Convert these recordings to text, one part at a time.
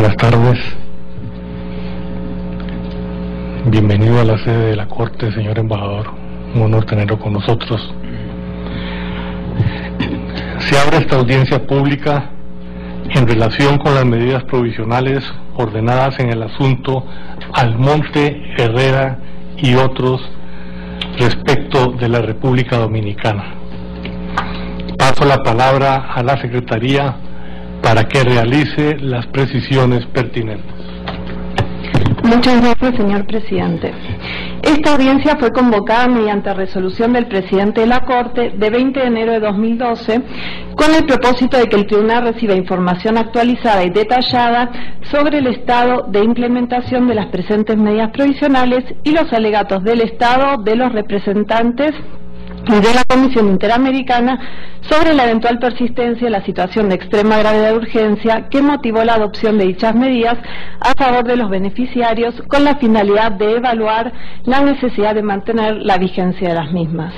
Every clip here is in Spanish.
Buenas tardes. Bienvenido a la sede de la Corte, señor embajador. Un honor tenerlo con nosotros. Se abre esta audiencia pública en relación con las medidas provisionales ordenadas en el asunto Almonte, Herrera y otros respecto de la República Dominicana. Paso la palabra a la Secretaría para que realice las precisiones pertinentes. Muchas gracias, señor presidente. Esta audiencia fue convocada mediante resolución del presidente de la Corte de 20 de enero de 2012 con el propósito de que el tribunal reciba información actualizada y detallada sobre el estado de implementación de las presentes medidas provisionales y los alegatos del Estado, de los representantes y de la Comisión Interamericana sobre la eventual persistencia de la situación de extrema gravedad de urgencia que motivó la adopción de dichas medidas a favor de los beneficiarios con la finalidad de evaluar la necesidad de mantener la vigencia de las mismas.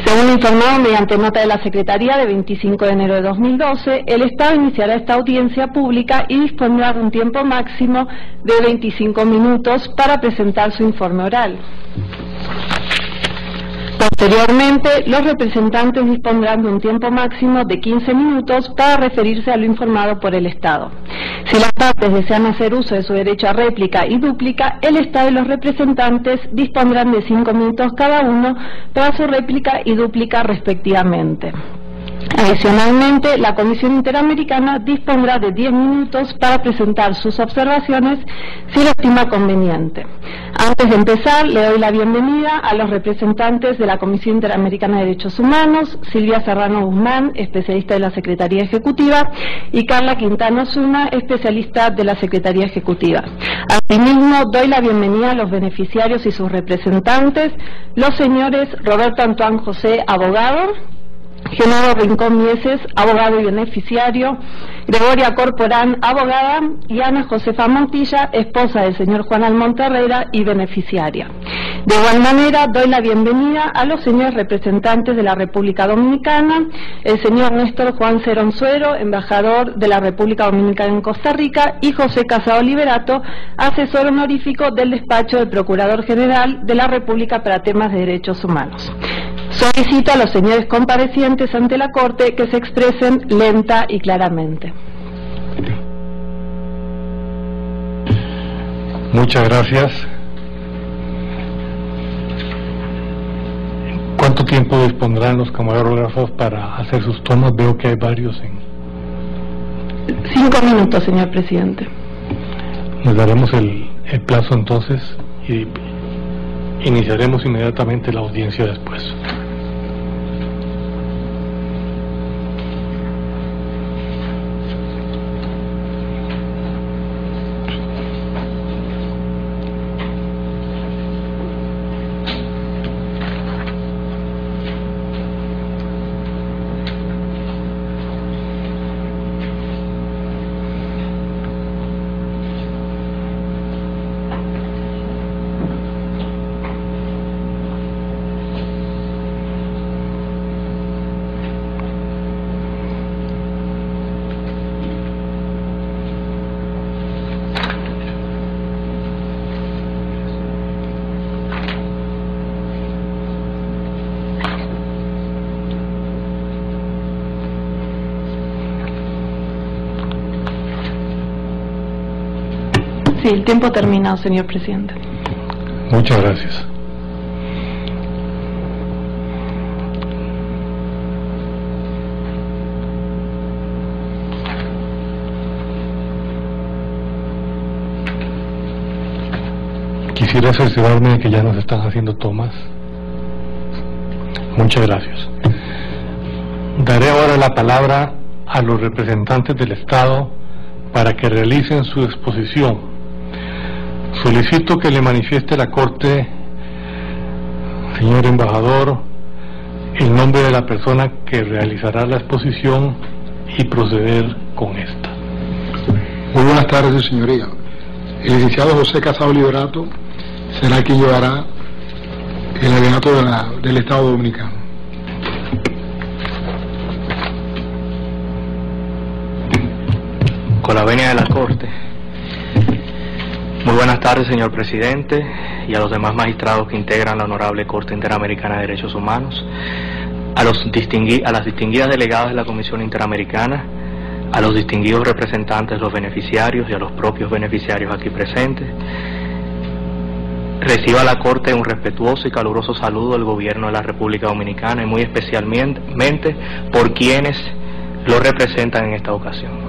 Según informado mediante nota de la Secretaría de 25 de enero de 2012, el Estado iniciará esta audiencia pública y dispondrá de un tiempo máximo de 25 minutos para presentar su informe oral. Posteriormente, los representantes dispondrán de un tiempo máximo de 15 minutos para referirse a lo informado por el Estado. Si las partes desean hacer uso de su derecho a réplica y dúplica, el Estado y los representantes dispondrán de 5 minutos cada uno para su réplica y dúplica respectivamente. Adicionalmente, la Comisión Interamericana dispondrá de 10 minutos para presentar sus observaciones si lo estima conveniente. Antes de empezar, le doy la bienvenida a los representantes de la Comisión Interamericana de Derechos Humanos, Silvia Serrano Guzmán, especialista de la Secretaría Ejecutiva, y Carla Quintana Osuna, especialista de la Secretaría Ejecutiva. Asimismo, doy la bienvenida a los beneficiarios y sus representantes, los señores Roberto Antoine José, abogado; Genaro Rincón Mieses, abogado y beneficiario; Gregoria Corporán, abogada; y Ana Josefa Montilla, esposa del señor Juan Almonte Herrera y beneficiaria. De igual manera, doy la bienvenida a los señores representantes de la República Dominicana, el señor Néstor Juan Cerón Suero, embajador de la República Dominicana en Costa Rica, y José Casado Liberato, asesor honorífico del despacho del Procurador General de la República para temas de derechos humanos. Solicito a los señores comparecientes ante la Corte que se expresen lenta y claramente. Muchas gracias. ¿Cuánto tiempo dispondrán los camarógrafos para hacer sus tomas? Veo que hay varios en... 5 minutos, señor presidente. Les daremos el plazo entonces y iniciaremos inmediatamente la audiencia después. Sí, el tiempo terminado, señor presidente. Muchas gracias. Quisiera cerciorarme de que ya nos están haciendo tomas. Muchas gracias. Daré ahora la palabra a los representantes del Estado para que realicen su exposición. Solicito que le manifieste a la Corte, señor embajador, el nombre de la persona que realizará la exposición y proceder con esta. Muy buenas tardes, señoría. El licenciado José Casado Liberato será quien llevará el alegato del Estado Dominicano. Con la venia de la Corte. Muy buenas tardes, señor presidente, y a los demás magistrados que integran la Honorable Corte Interamericana de Derechos Humanos, a las distinguidas delegadas de la Comisión Interamericana, a los distinguidos representantes de los beneficiarios y a los propios beneficiarios aquí presentes. Reciba la Corte un respetuoso y caluroso saludo del Gobierno de la República Dominicana y muy especialmente por quienes lo representan en esta ocasión.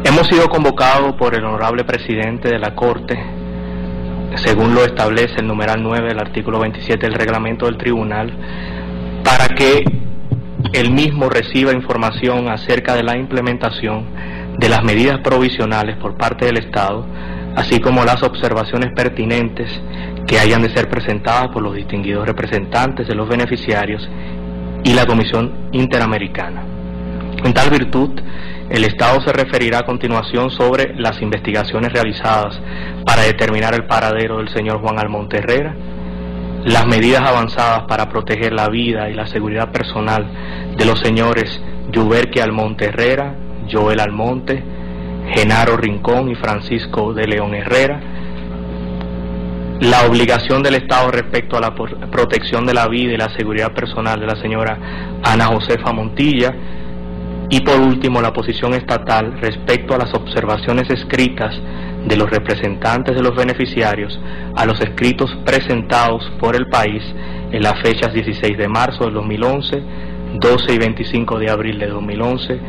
Hemos sido convocados por el Honorable Presidente de la Corte, según lo establece el numeral 9 del artículo 27 del reglamento del Tribunal, para que él mismo reciba información acerca de la implementación de las medidas provisionales por parte del Estado, así como las observaciones pertinentes que hayan de ser presentadas por los distinguidos representantes de los beneficiarios y la Comisión Interamericana. En tal virtud, el Estado se referirá a continuación sobre las investigaciones realizadas para determinar el paradero del señor Juan Almonte Herrera, las medidas avanzadas para proteger la vida y la seguridad personal de los señores Yuberqui Almonte Herrera, Joel Almonte, Genaro Rincón y Francisco de León Herrera, la obligación del Estado respecto a la protección de la vida y la seguridad personal de la señora Ana Josefa Montilla, y por último la posición estatal respecto a las observaciones escritas de los representantes de los beneficiarios a los escritos presentados por el país en las fechas 16 de marzo del 2011, 12 y 25 de abril de 2011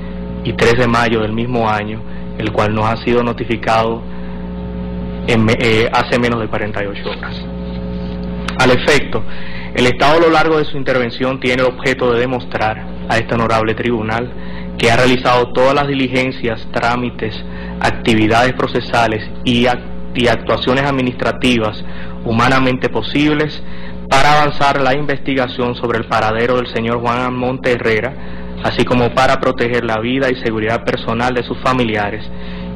y 3 de mayo del mismo año, el cual nos ha sido notificado hace menos de 48 horas. Al efecto, el Estado a lo largo de su intervención tiene el objeto de demostrar a este honorable tribunal que ha realizado todas las diligencias, trámites, actividades procesales y actuaciones administrativas humanamente posibles para avanzar la investigación sobre el paradero del señor Juan Almonte Herrera, así como para proteger la vida y seguridad personal de sus familiares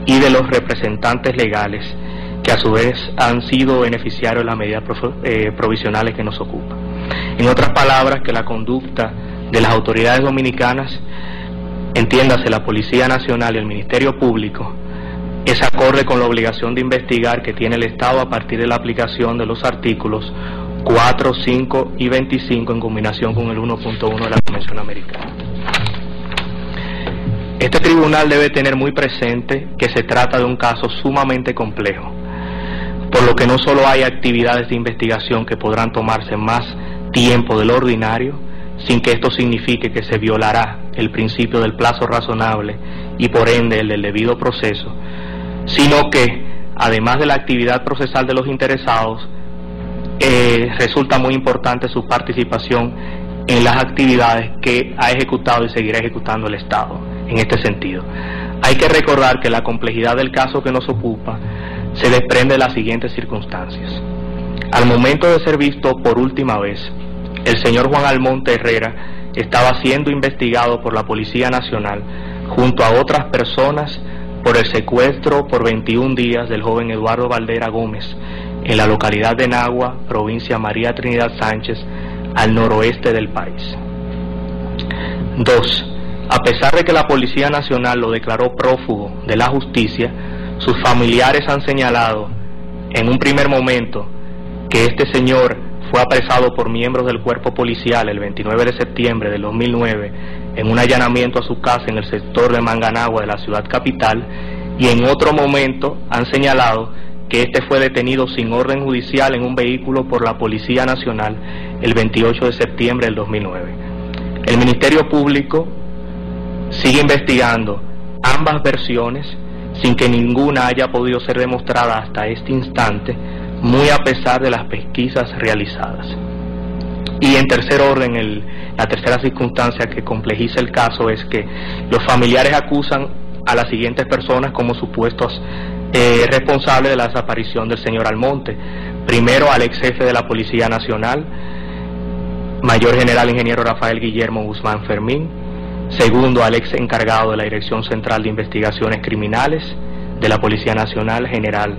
y de los representantes legales que a su vez han sido beneficiarios de las medidas provisionales que nos ocupan. En otras palabras, que la conducta de las autoridades dominicanas, entiéndase la Policía Nacional y el Ministerio Público, es acorde con la obligación de investigar que tiene el Estado a partir de la aplicación de los artículos 4, 5 y 25 en combinación con el 1.1 de la Convención Americana. Este tribunal debe tener muy presente que se trata de un caso sumamente complejo, por lo que no solo hay actividades de investigación que podrán tomarse más tiempo de lo ordinario, sin que esto signifique que se violará el principio del plazo razonable y por ende el del debido proceso, sino que, además de la actividad procesal de los interesados, resulta muy importante su participación en las actividades que ha ejecutado y seguirá ejecutando el Estado. En este sentido, hay que recordar que la complejidad del caso que nos ocupa se desprende de las siguientes circunstancias. Al momento de ser visto por última vez, el señor Juan Almonte Herrera estaba siendo investigado por la Policía Nacional junto a otras personas por el secuestro por 21 días del joven Eduardo Valdera Gómez en la localidad de Nagua, provincia María Trinidad Sánchez, al noroeste del país. 2. A pesar de que la Policía Nacional lo declaró prófugo de la justicia, sus familiares han señalado en un primer momento que este señor fue apresado por miembros del cuerpo policial el 29 de septiembre del 2009 en un allanamiento a su casa en el sector de Manganagua de la ciudad capital, y en otro momento han señalado que este fue detenido sin orden judicial en un vehículo por la Policía Nacional el 28 de septiembre del 2009. El Ministerio Público sigue investigando ambas versiones sin que ninguna haya podido ser demostrada hasta este instante, muy a pesar de las pesquisas realizadas. Y en tercer orden, la tercera circunstancia que complejiza el caso es que los familiares acusan a las siguientes personas como supuestos responsables de la desaparición del señor Almonte. Primero, al ex jefe de la Policía Nacional, Mayor General Ingeniero Rafael Guillermo Guzmán Fermín. Segundo, al ex encargado de la Dirección Central de Investigaciones Criminales de la Policía Nacional, General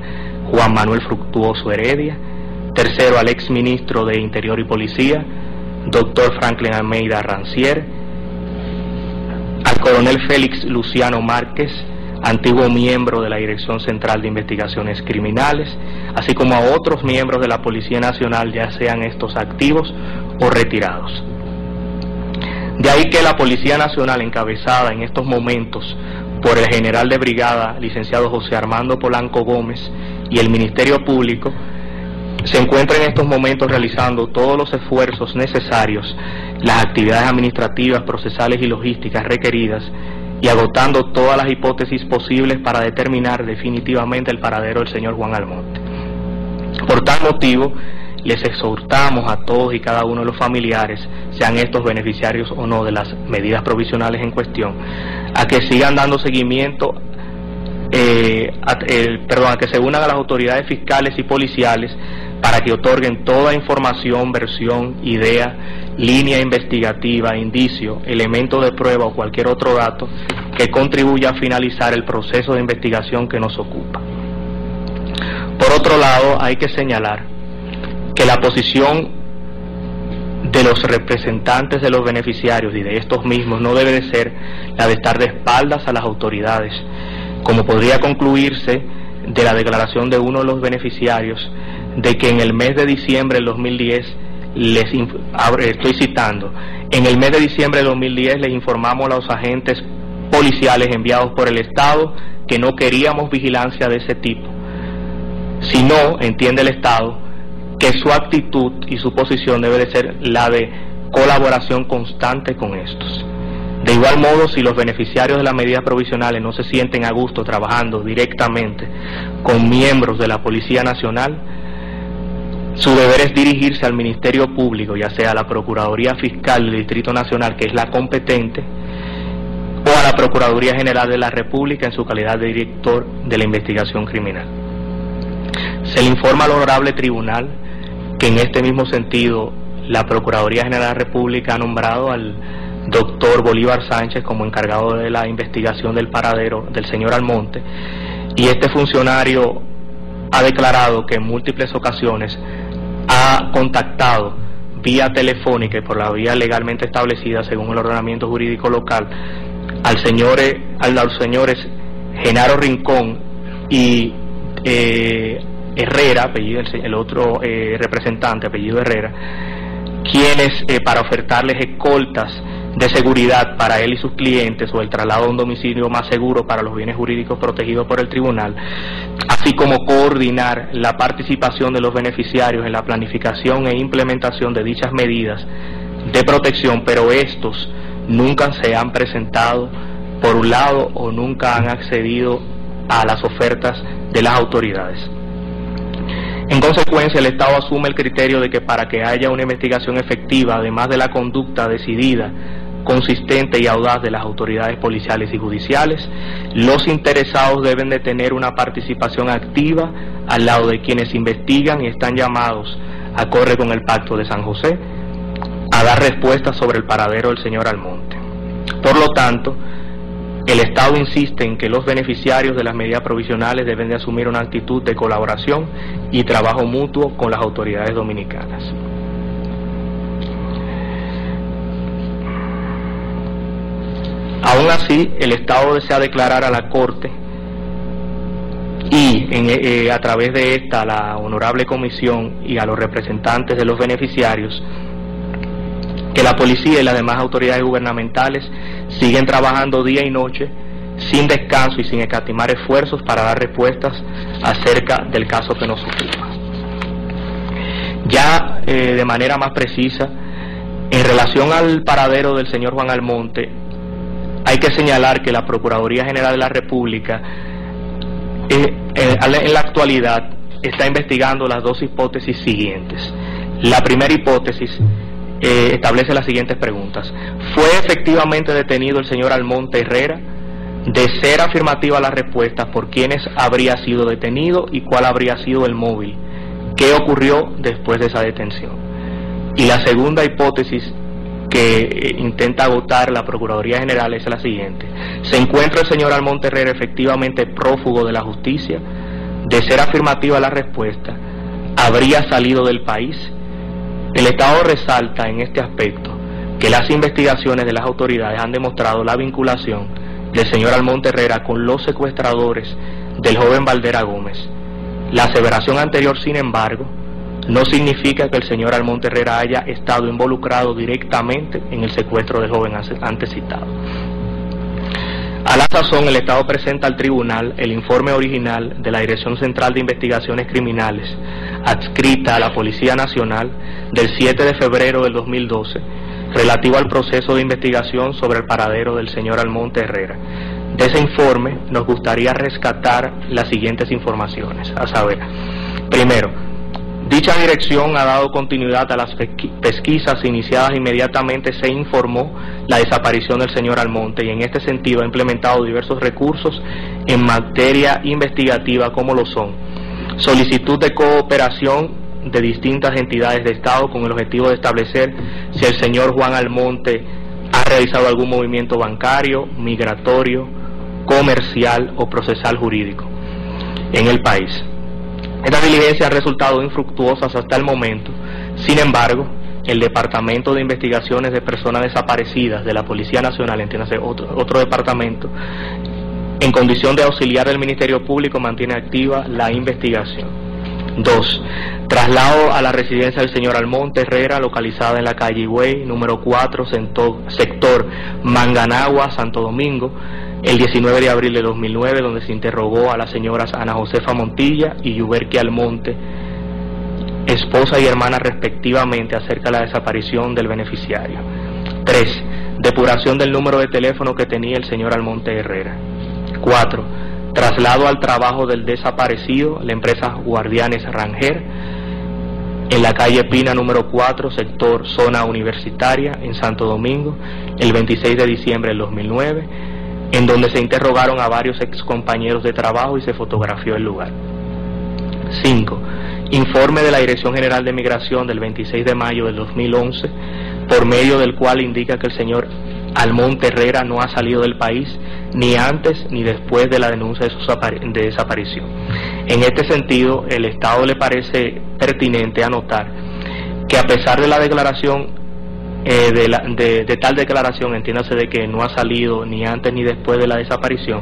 Juan Manuel Fructuoso Heredia. Tercero, al ex ministro de Interior y Policía, doctor Franklin Almeida Rancier. Al coronel Félix Luciano Márquez, antiguo miembro de la Dirección Central de Investigaciones Criminales, así como a otros miembros de la Policía Nacional, ya sean estos activos o retirados. De ahí que la Policía Nacional, encabezada en estos momentos por el general de brigada, licenciado José Armando Polanco Gómez, y el Ministerio Público, se encuentra en estos momentos realizando todos los esfuerzos necesarios, las actividades administrativas, procesales y logísticas requeridas, y agotando todas las hipótesis posibles para determinar definitivamente el paradero del señor Juan Almonte. Por tal motivo, les exhortamos a todos y cada uno de los familiares, sean estos beneficiarios o no de las medidas provisionales en cuestión, a que sigan dando seguimiento, a que se unan a las autoridades fiscales y policiales para que otorguen toda información, versión, idea, línea investigativa, indicio, elemento de prueba o cualquier otro dato que contribuya a finalizar el proceso de investigación que nos ocupa. Por otro lado, hay que señalar que la posición de los representantes de los beneficiarios y de estos mismos no debe de ser la de estar de espaldas a las autoridades, como podría concluirse de la declaración de uno de los beneficiarios de que en el mes de diciembre del 2010, estoy citando, en el mes de diciembre del 2010 les informamos a los agentes policiales enviados por el Estado que no queríamos vigilancia de ese tipo. Si no, entiende el Estado que su actitud y su posición debe de ser la de colaboración constante con estos. De igual modo, si los beneficiarios de las medidas provisionales no se sienten a gusto trabajando directamente con miembros de la Policía Nacional, su deber es dirigirse al Ministerio Público, ya sea a la Procuraduría Fiscal del Distrito Nacional, que es la competente, o a la Procuraduría General de la República en su calidad de director de la investigación criminal. Se le informa al honorable tribunal que en este mismo sentido la Procuraduría General de la República ha nombrado al doctor Bolívar Sánchez como encargado de la investigación del paradero del señor Almonte, y este funcionario ha declarado que en múltiples ocasiones ha contactado vía telefónica y por la vía legalmente establecida según el ordenamiento jurídico local a los señores Genaro Rincón y Herrera, apellido el otro representante, apellido Herrera, quienes para ofertarles escoltas de seguridad para él y sus clientes o el traslado a un domicilio más seguro para los bienes jurídicos protegidos por el tribunal, así como coordinar la participación de los beneficiarios en la planificación e implementación de dichas medidas de protección, pero estos nunca se han presentado por un lado o nunca han accedido a las ofertas de las autoridades. En consecuencia, el Estado asume el criterio de que para que haya una investigación efectiva, además de la conducta decidida, consistente y audaz de las autoridades policiales y judiciales, los interesados deben de tener una participación activa al lado de quienes investigan y están llamados, acorde con el Pacto de San José, a dar respuestas sobre el paradero del señor Almonte. Por lo tanto, el Estado insiste en que los beneficiarios de las medidas provisionales deben de asumir una actitud de colaboración y trabajo mutuo con las autoridades dominicanas. Aún así, el Estado desea declarar a la Corte y a través de esta a la Honorable Comisión y a los representantes de los beneficiarios que la policía y las demás autoridades gubernamentales siguen trabajando día y noche sin descanso y sin escatimar esfuerzos para dar respuestas acerca del caso que nos ocupa. Ya de manera más precisa, en relación al paradero del señor Juan Almonte, hay que señalar que la Procuraduría General de la República en la actualidad está investigando las dos hipótesis siguientes. La primera hipótesis establece las siguientes preguntas: ¿fue efectivamente detenido el señor Almonte Herrera? De ser afirmativa la respuesta, ¿por quiénes habría sido detenido y cuál habría sido el móvil? ¿Qué ocurrió después de esa detención? Y la segunda hipótesis que intenta agotar la Procuraduría General es la siguiente: ¿se encuentra el señor Almonte Herrera efectivamente prófugo de la justicia? De ser afirmativa la respuesta, ¿habría salido del país? El Estado resalta en este aspecto que las investigaciones de las autoridades han demostrado la vinculación del señor Almonte Herrera con los secuestradores del joven Valdera Gómez. La aseveración anterior, sin embargo, no significa que el señor Almonte Herrera haya estado involucrado directamente en el secuestro del joven antes citado. A la sazón, el Estado presenta al tribunal el informe original de la Dirección Central de Investigaciones Criminales, adscrita a la Policía Nacional, del 7 de febrero del 2012, relativo al proceso de investigación sobre el paradero del señor Almonte Herrera. De ese informe nos gustaría rescatar las siguientes informaciones, a saber, primero, dicha dirección ha dado continuidad a las pesquisas iniciadas. Inmediatamente se informó la desaparición del señor Almonte y en este sentido ha implementado diversos recursos en materia investigativa, como lo son solicitud de cooperación de distintas entidades de Estado con el objetivo de establecer si el señor Juan Almonte ha realizado algún movimiento bancario, migratorio, comercial o procesal jurídico en el país. Estas diligencias han resultado infructuosas hasta el momento. Sin embargo, el Departamento de Investigaciones de Personas Desaparecidas de la Policía Nacional, entiéndase otro departamento, en condición de auxiliar del Ministerio Público, mantiene activa la investigación. 2. Traslado a la residencia del señor Almonte Herrera, localizada en la calle Higüey, número 4, sector Manganagua, Santo Domingo, el 19 de abril de 2009, donde se interrogó a las señoras Ana Josefa Montilla y Yuberki Almonte, esposa y hermana respectivamente, acerca de la desaparición del beneficiario. 3. Depuración del número de teléfono que tenía el señor Almonte Herrera. 4. Traslado al trabajo del desaparecido, la empresa Guardianes Ranger, en la calle Pina número 4, sector Zona Universitaria, en Santo Domingo, el 26 de diciembre del 2009, en donde se interrogaron a varios excompañeros de trabajo y se fotografió el lugar. 5. Informe de la Dirección General de Migración del 26 de mayo del 2011, por medio del cual indica que el señor Almonte Herrera no ha salido del país ni antes ni después de la denuncia de desaparición. En este sentido, el Estado le parece pertinente anotar que, a pesar de la declaración de tal declaración, entiéndase de que no ha salido ni antes ni después de la desaparición,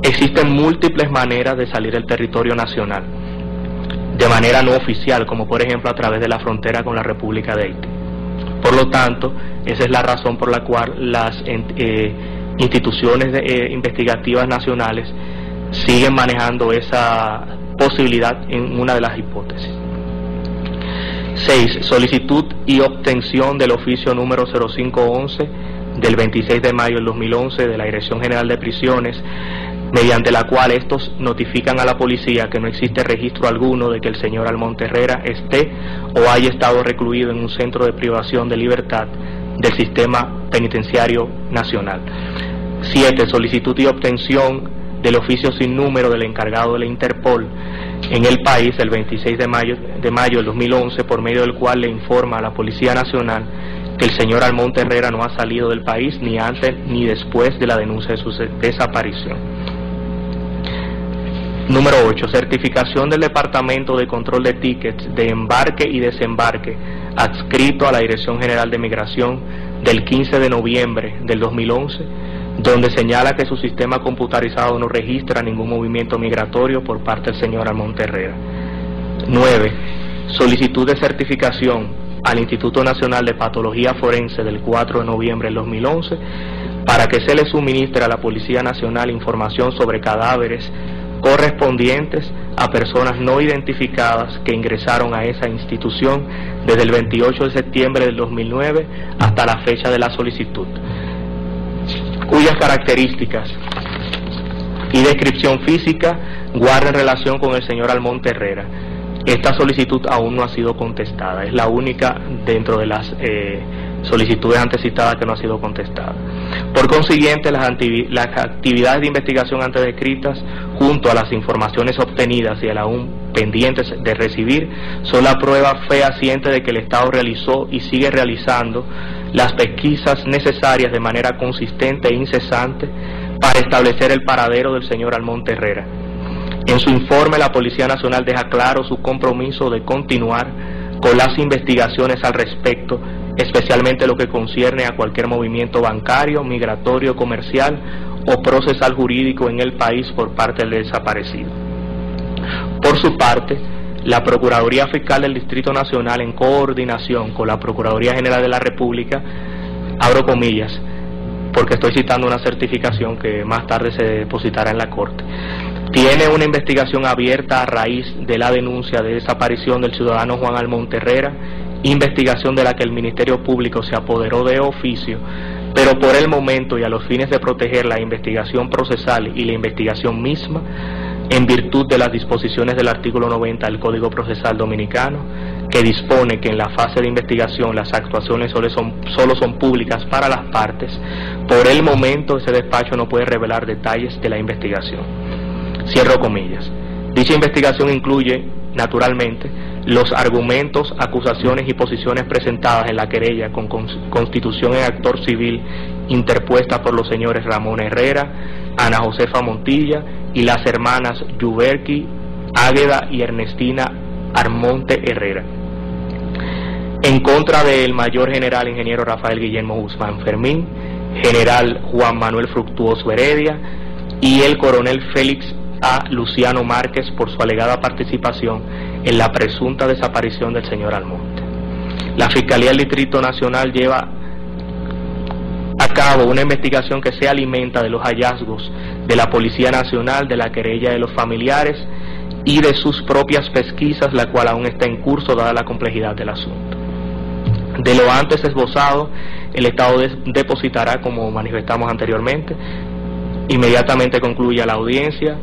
existen múltiples maneras de salir del territorio nacional de manera no oficial, como por ejemplo a través de la frontera con la República de Haití. Por lo tanto, esa es la razón por la cual las instituciones investigativas nacionales siguen manejando esa posibilidad en una de las hipótesis. 6. Solicitud y obtención del oficio número 0511 del 26 de mayo del 2011 de la Dirección General de Prisiones, mediante la cual estos notifican a la policía que no existe registro alguno de que el señor Almonte Herrera esté o haya estado recluido en un centro de privación de libertad del sistema penitenciario nacional. 7. Solicitud y obtención del oficio sin número del encargado de la Interpol en el país el 26 de mayo del 2011, por medio del cual le informa a la Policía Nacional que el señor Almonte Herrera no ha salido del país ni antes ni después de la denuncia de su desaparición. Número 8. Certificación del Departamento de Control de Tickets de Embarque y Desembarque, adscrito a la Dirección General de Migración, del 15 de noviembre del 2011, donde señala que su sistema computarizado no registra ningún movimiento migratorio por parte del señor Almonte Herrera. 9. Solicitud de certificación al Instituto Nacional de Patología Forense del 4 de noviembre del 2011 para que se le suministre a la Policía Nacional información sobre cadáveres correspondientes a personas no identificadas que ingresaron a esa institución desde el 28 de septiembre del 2009 hasta la fecha de la solicitud, cuyas características y descripción física guardan relación con el señor Almonte Herrera. Esta solicitud aún no ha sido contestada, es la única dentro de las solicitudes antes citadas que no ha sido contestada. Por consiguiente, las actividades de investigación antes descritas, junto a las informaciones obtenidas y a las aún pendientes de recibir, son la prueba fehaciente de que el Estado realizó y sigue realizando las pesquisas necesarias de manera consistente e incesante para establecer el paradero del señor Almonte Herrera. En su informe, la Policía Nacional deja claro su compromiso de continuar con las investigaciones al respecto, especialmente lo que concierne a cualquier movimiento bancario, migratorio, comercial o procesal jurídico en el país por parte del desaparecido. Por su parte, la Procuraduría Fiscal del Distrito Nacional, en coordinación con la Procuraduría General de la República, abro comillas, porque estoy citando una certificación que más tarde se depositará en la Corte, tiene una investigación abierta a raíz de la denuncia de desaparición del ciudadano Juan Almonte Herrera, investigación de la que el Ministerio Público se apoderó de oficio, pero por el momento y a los fines de proteger la investigación procesal y la investigación misma, en virtud de las disposiciones del artículo 90 del Código Procesal Dominicano, que dispone que en la fase de investigación las actuaciones solo son públicas para las partes, por el momento ese despacho no puede revelar detalles de la investigación. Cierro comillas. Dicha investigación incluye, naturalmente, los argumentos, acusaciones y posiciones presentadas en la querella con constitución en actor civil interpuesta por los señores Ramón Herrera, Ana Josefa Montilla y las hermanas Yuberki, Águeda y Ernestina Almonte Herrera, en contra del mayor general ingeniero Rafael Guillermo Guzmán Fermín, general Juan Manuel Fructuoso Heredia y el coronel Félix A. Luciano Márquez por su alegada participación en la presunta desaparición del señor Almonte. La Fiscalía del Distrito Nacional lleva a cabo una investigación que se alimenta de los hallazgos de la Policía Nacional, de la querella de los familiares y de sus propias pesquisas, la cual aún está en curso dada la complejidad del asunto. De lo antes esbozado, el Estado depositará, como manifestamos anteriormente, inmediatamente concluya la audiencia,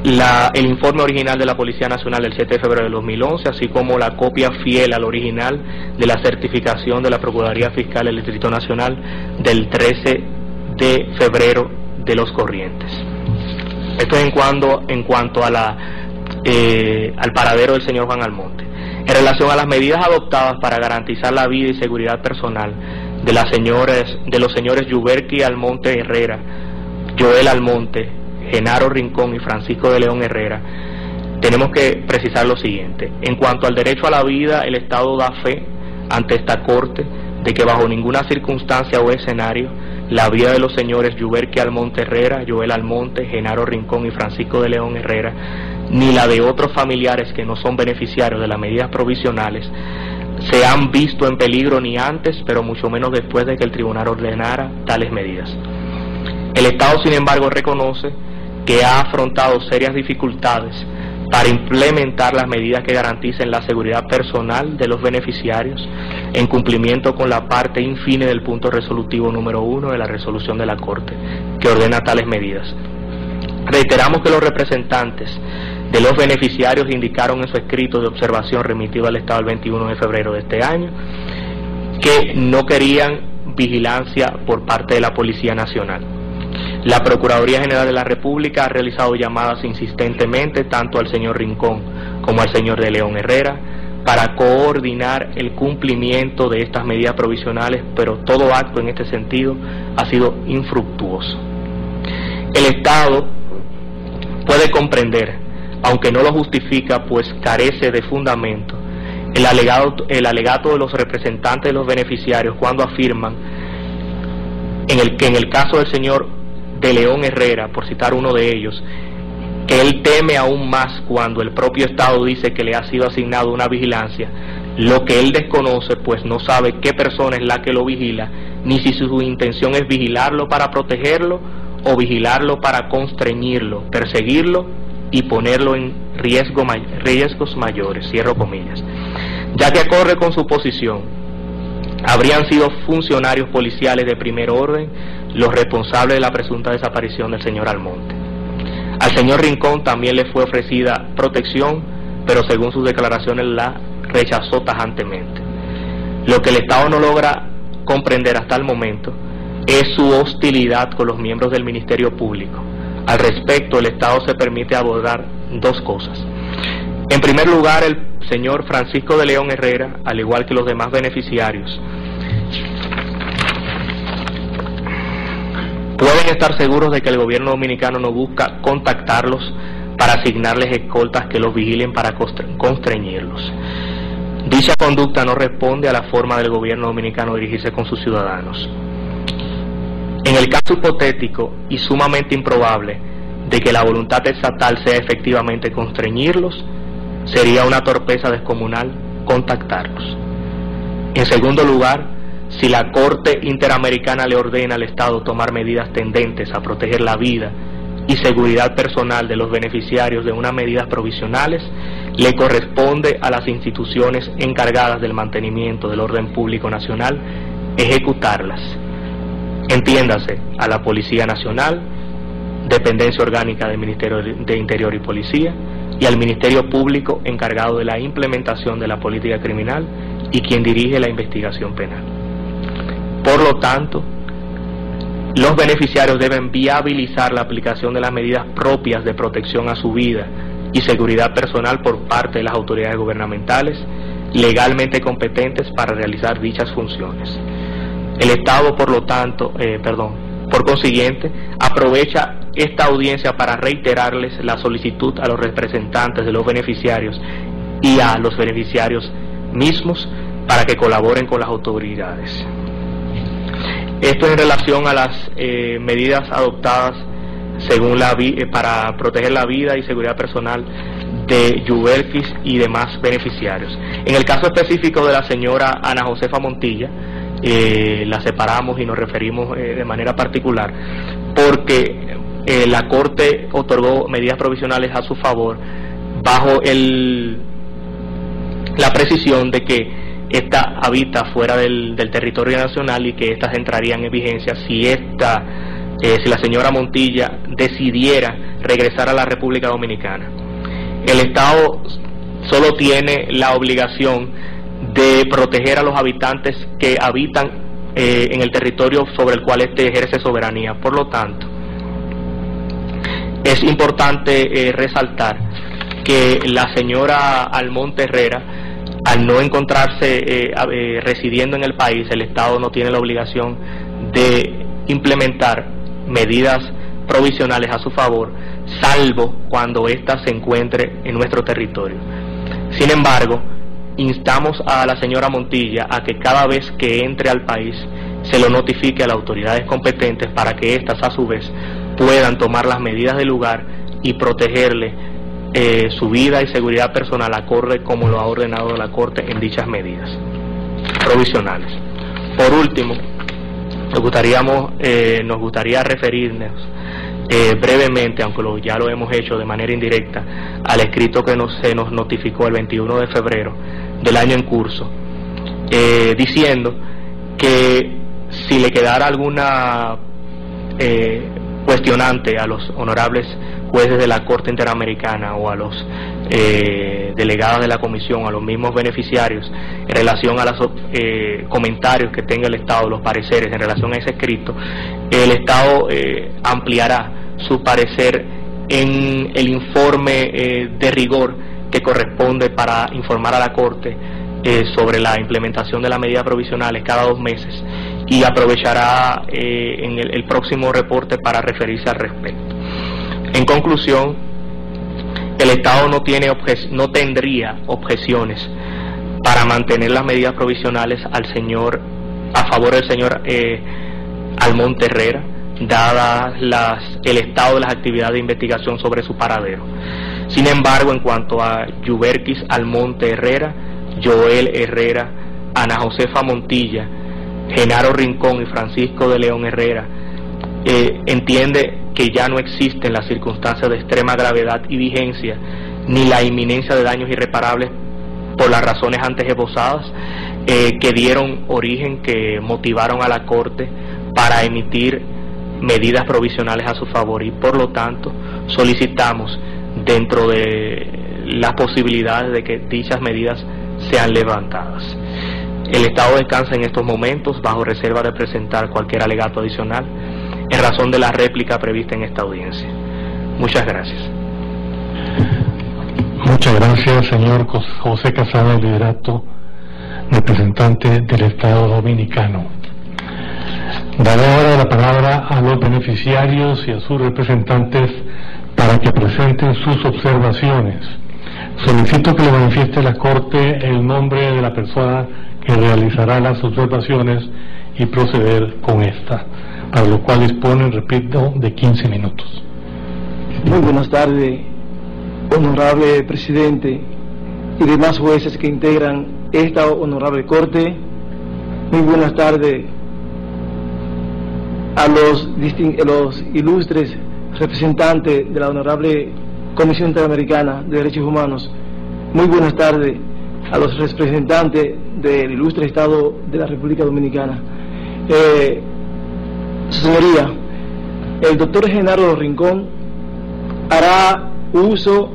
el informe original de la Policía Nacional del 7 de febrero de 2011, así como la copia fiel al original de la certificación de la Procuraduría Fiscal del Distrito Nacional del 13 de febrero de los corrientes. Esto es en cuanto a al paradero del señor Juan Almonte. En relación a las medidas adoptadas para garantizar la vida y seguridad personal de los señores Yuberki Almonte Herrera, Joel Almonte, Genaro Rincón y Francisco de León Herrera, tenemos que precisar lo siguiente. En cuanto al derecho a la vida, el Estado da fe ante esta Corte de que bajo ninguna circunstancia o escenario la vida de los señores Yuberki Almonte Herrera, Joel Almonte, Genaro Rincón y Francisco de León Herrera, ni la de otros familiares que no son beneficiarios de las medidas provisionales, se han visto en peligro ni antes, pero mucho menos después de que el tribunal ordenara tales medidas. El Estado, sin embargo, reconoce que ha afrontado serias dificultades para implementar las medidas que garanticen la seguridad personal de los beneficiarios en cumplimiento con la parte infine del punto resolutivo número 1 de la resolución de la Corte, que ordena tales medidas. Reiteramos que los representantes de los beneficiarios indicaron en su escrito de observación remitido al Estado el 21 de febrero de este año que no querían vigilancia por parte de la Policía Nacional. La Procuraduría General de la República ha realizado llamadas insistentemente tanto al señor Rincón como al señor de León Herrera para coordinar el cumplimiento de estas medidas provisionales, pero todo acto en este sentido ha sido infructuoso. El Estado puede comprender, aunque no lo justifica, pues carece de fundamento, el alegato de los representantes de los beneficiarios cuando afirman que en el caso del señor de León Herrera, por citar uno de ellos, que él teme aún más cuando el propio Estado dice que le ha sido asignado una vigilancia, lo que él desconoce, pues no sabe qué persona es la que lo vigila, ni si su intención es vigilarlo para protegerlo o vigilarlo para constreñirlo, perseguirlo y ponerlo en riesgos mayores, cierro comillas, ya que acorde con su posición, habrían sido funcionarios policiales de primer orden los responsables de la presunta desaparición del señor Almonte. Al señor Rincón también le fue ofrecida protección, pero según sus declaraciones la rechazó tajantemente. Lo que el Estado no logra comprender hasta el momento es su hostilidad con los miembros del Ministerio Público. Al respecto, el Estado se permite abordar dos cosas. En primer lugar, el señor Francisco de León Herrera, al igual que los demás beneficiarios, pueden estar seguros de que el gobierno dominicano no busca contactarlos para asignarles escoltas que los vigilen para constreñirlos. Dicha conducta no responde a la forma del gobierno dominicano de dirigirse con sus ciudadanos. En el caso hipotético y sumamente improbable de que la voluntad estatal sea efectivamente constreñirlos, sería una torpeza descomunal contactarlos. En segundo lugar, si la Corte Interamericana le ordena al Estado tomar medidas tendentes a proteger la vida y seguridad personal de los beneficiarios de unas medidas provisionales, le corresponde a las instituciones encargadas del mantenimiento del orden público nacional ejecutarlas. Entiéndase, a la Policía Nacional, dependencia orgánica del Ministerio de Interior y Policía, y al Ministerio Público encargado de la implementación de la política criminal y quien dirige la investigación penal. Por lo tanto, los beneficiarios deben viabilizar la aplicación de las medidas propias de protección a su vida y seguridad personal por parte de las autoridades gubernamentales legalmente competentes para realizar dichas funciones. El Estado, por consiguiente, aprovecha esta audiencia para reiterarles la solicitud a los representantes de los beneficiarios y a los beneficiarios mismos para que colaboren con las autoridades. Esto en relación a las medidas adoptadas según para proteger la vida y seguridad personal de Yuberquis y demás beneficiarios. En el caso específico de la señora Ana Josefa Montilla, la separamos y nos referimos de manera particular porque la Corte otorgó medidas provisionales a su favor bajo la precisión de que esta habita fuera del territorio nacional y que éstas entrarían en vigencia si la señora Montilla decidiera regresar a la República Dominicana. El Estado solo tiene la obligación de proteger a los habitantes que habitan en el territorio sobre el cual éste ejerce soberanía. Por lo tanto, es importante resaltar que la señora Almonte Herrera, al no encontrarse residiendo en el país, el Estado no tiene la obligación de implementar medidas provisionales a su favor, salvo cuando ésta se encuentre en nuestro territorio. Sin embargo, instamos a la señora Montilla a que cada vez que entre al país se lo notifique a las autoridades competentes para que éstas a su vez puedan tomar las medidas del lugar y protegerle su vida y seguridad personal acorde como lo ha ordenado la Corte en dichas medidas provisionales. Por último, nos gustaría referirnos brevemente, aunque ya lo hemos hecho de manera indirecta, al escrito que se nos notificó el 21 de febrero del año en curso, diciendo que si le quedara alguna cuestionante a los honorables jueces de la Corte Interamericana o a los delegados de la Comisión, a los mismos beneficiarios, en relación a los comentarios que tenga el Estado, los pareceres en relación a ese escrito, el Estado ampliará su parecer en el informe de rigor que corresponde para informar a la Corte sobre la implementación de las medidas provisionales cada 2 meses y aprovechará en el próximo reporte para referirse al respecto. En conclusión, el Estado no tendría objeciones para mantener las medidas provisionales a favor del señor Almonte Herrera, dadas el estado de las actividades de investigación sobre su paradero. Sin embargo, en cuanto a Yuberquis Almonte Herrera, Joel Herrera, Ana Josefa Montilla, Genaro Rincón y Francisco de León Herrera, entiende que ya no existen las circunstancias de extrema gravedad y vigencia, ni la inminencia de daños irreparables por las razones antes esbozadas, que dieron origen, que motivaron a la Corte para emitir medidas provisionales a su favor, y por lo tanto solicitamos, dentro de las posibilidades de que dichas medidas sean levantadas. El Estado descansa en estos momentos bajo reserva de presentar cualquier alegato adicional en razón de la réplica prevista en esta audiencia. Muchas gracias. Muchas gracias, señor José Casado Liberato, representante del Estado Dominicano. Daré ahora la palabra a los beneficiarios y a sus representantes para que presenten sus observaciones. Solicito que le manifieste a la Corte el nombre de la persona que realizará las observaciones y proceder con esta. para lo cual disponen, repito, de 15 minutos. Muy buenas tardes, honorable presidente y demás jueces que integran esta honorable corte. Muy buenas tardes a los ilustres representantes de la honorable Comisión Interamericana de Derechos Humanos. Muy buenas tardes a los representantes del ilustre Estado de la República Dominicana. Su señoría, el doctor Genaro Rincón hará uso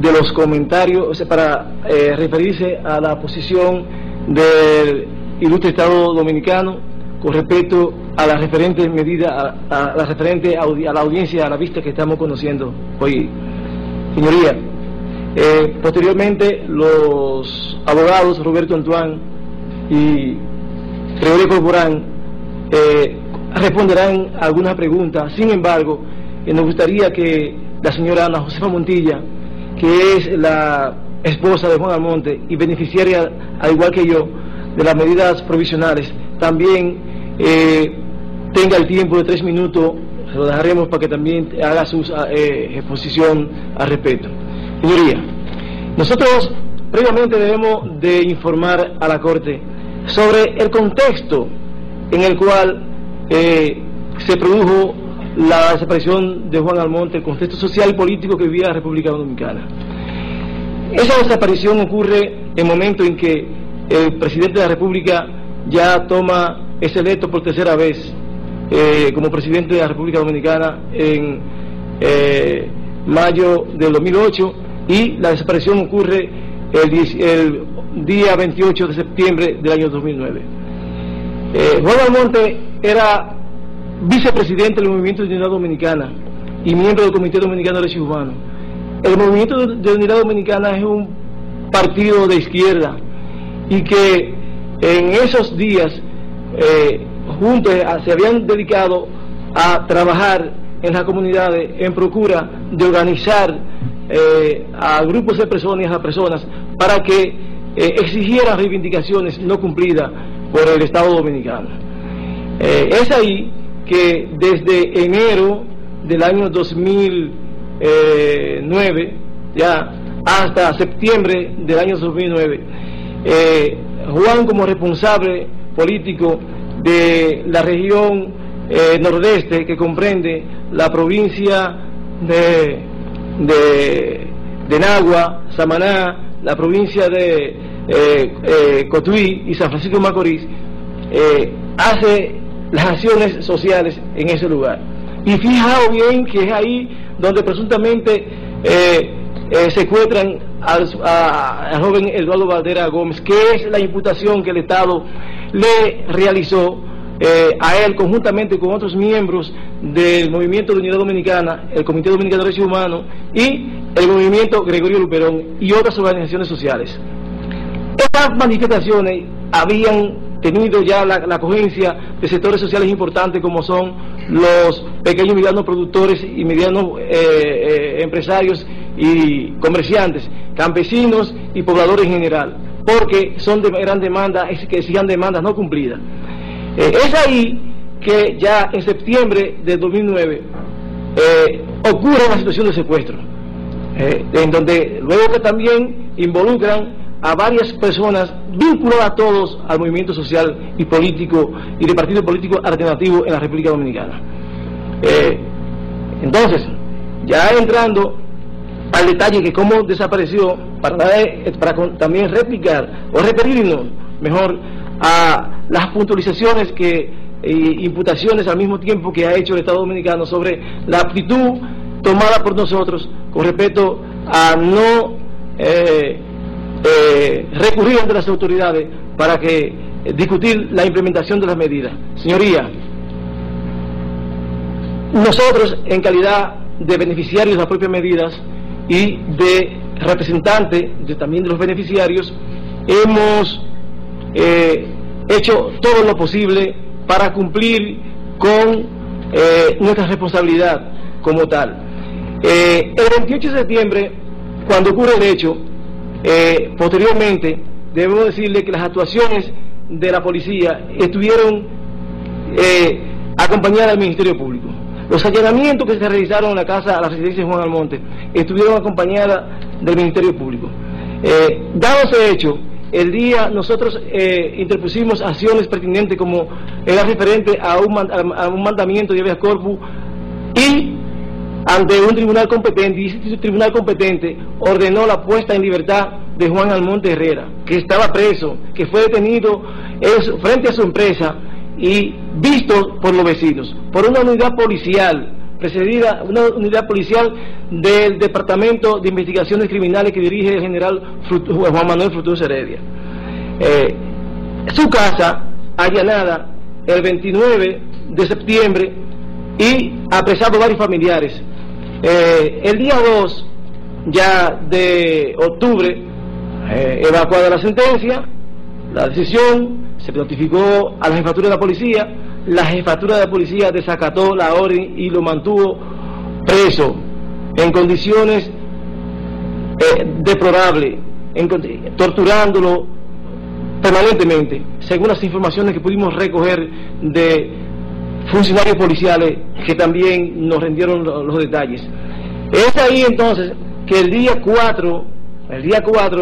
de los comentarios para referirse a la posición del ilustre Estado Dominicano con respecto a la referente medida, a la audiencia, a la vista que estamos conociendo hoy. Señoría, posteriormente los abogados Roberto Antoine y Gregorio Corporán responderán algunas preguntas. Sin embargo, nos gustaría que la señora Ana Josefa Montilla, que es la esposa de Juan Almonte y beneficiaria, al igual que yo, de las medidas provisionales, también tenga el tiempo de 3 minutos. Se lo dejaremos para que también haga su exposición al respecto. Señoría, nosotros previamente debemos de informar a la Corte sobre el contexto en el cual se produjo la desaparición de Juan Almonte, el contexto social y político que vivía la República Dominicana. Esa desaparición ocurre en el momento en que el presidente de la República ya es electo por tercera vez como presidente de la República Dominicana en mayo del 2008, y la desaparición ocurre el día 28 de septiembre del año 2009. Juan Almonte era vicepresidente del Movimiento de Unidad Dominicana y miembro del Comité Dominicano de Derechos Humanos. El Movimiento de Unidad Dominicana es un partido de izquierda y que en esos días juntos se habían dedicado a trabajar en las comunidades en procura de organizar a grupos de personas y a personas para que exigieran reivindicaciones no cumplidas por el Estado Dominicano. Es ahí que desde enero del año 2009 ya hasta septiembre del año 2009, Juan, como responsable político de la región nordeste, que comprende la provincia de Nagua, Samaná, la provincia de Cotuí y San Francisco de Macorís, hace las acciones sociales en ese lugar. Y fijaos bien que es ahí donde presuntamente secuestran al joven Eduardo Valdera Gómez, que es la imputación que el Estado le realizó a él conjuntamente con otros miembros del Movimiento de Unidad Dominicana, el Comité Dominicano de Derechos Humanos y el Movimiento Gregorio Luperón y otras organizaciones sociales. Estas manifestaciones habían tenido ya la acogencia de sectores sociales importantes como son los pequeños y medianos productores y medianos empresarios y comerciantes, campesinos y pobladores en general, porque eran demandas que exigían demandas no cumplidas. Es ahí que ya en septiembre de 2009 ocurre una situación de secuestro, en donde luego que también involucran a varias personas vinculadas a todos al movimiento social y político y de partido político alternativo en la República Dominicana. Entonces, ya entrando al detalle que cómo desapareció, para también replicar o referirnos mejor a las puntualizaciones imputaciones al mismo tiempo que ha hecho el Estado Dominicano sobre la actitud tomada por nosotros con respecto a no recurrir ante las autoridades para que discutir la implementación de las medidas. Señoría, nosotros en calidad de beneficiarios de las propias medidas y de representantes también de los beneficiarios hemos hecho todo lo posible para cumplir con nuestra responsabilidad como tal. El 28 de septiembre, cuando ocurre el hecho, posteriormente debemos decirle que las actuaciones de la policía estuvieron acompañada del Ministerio Público. Los allanamientos que se realizaron en la casa, a la residencia de Juan Almonte, estuvieron acompañadas del Ministerio Público. Dado ese hecho, el día nosotros interpusimos acciones pertinentes como era referente a un mandamiento de habeas corpus y ante un tribunal competente, y ese tribunal competente ordenó la puesta en libertad de Juan Almonte Herrera, que estaba preso, que fue detenido frente a su empresa y visto por los vecinos, por una unidad policial, precedida, una unidad policial del Departamento de Investigaciones Criminales que dirige el general Juan Manuel Frutuoso Heredia. Su casa allanada el 29 de septiembre y apresado varios familiares. El día 2 ya de octubre, evacuada la sentencia, la decisión, se notificó a la jefatura de la jefatura de la policía desacató la orden y lo mantuvo preso en condiciones deplorables, torturándolo permanentemente, según las informaciones que pudimos recoger de funcionarios policiales que también nos rendieron los detalles. Es ahí entonces que el día 4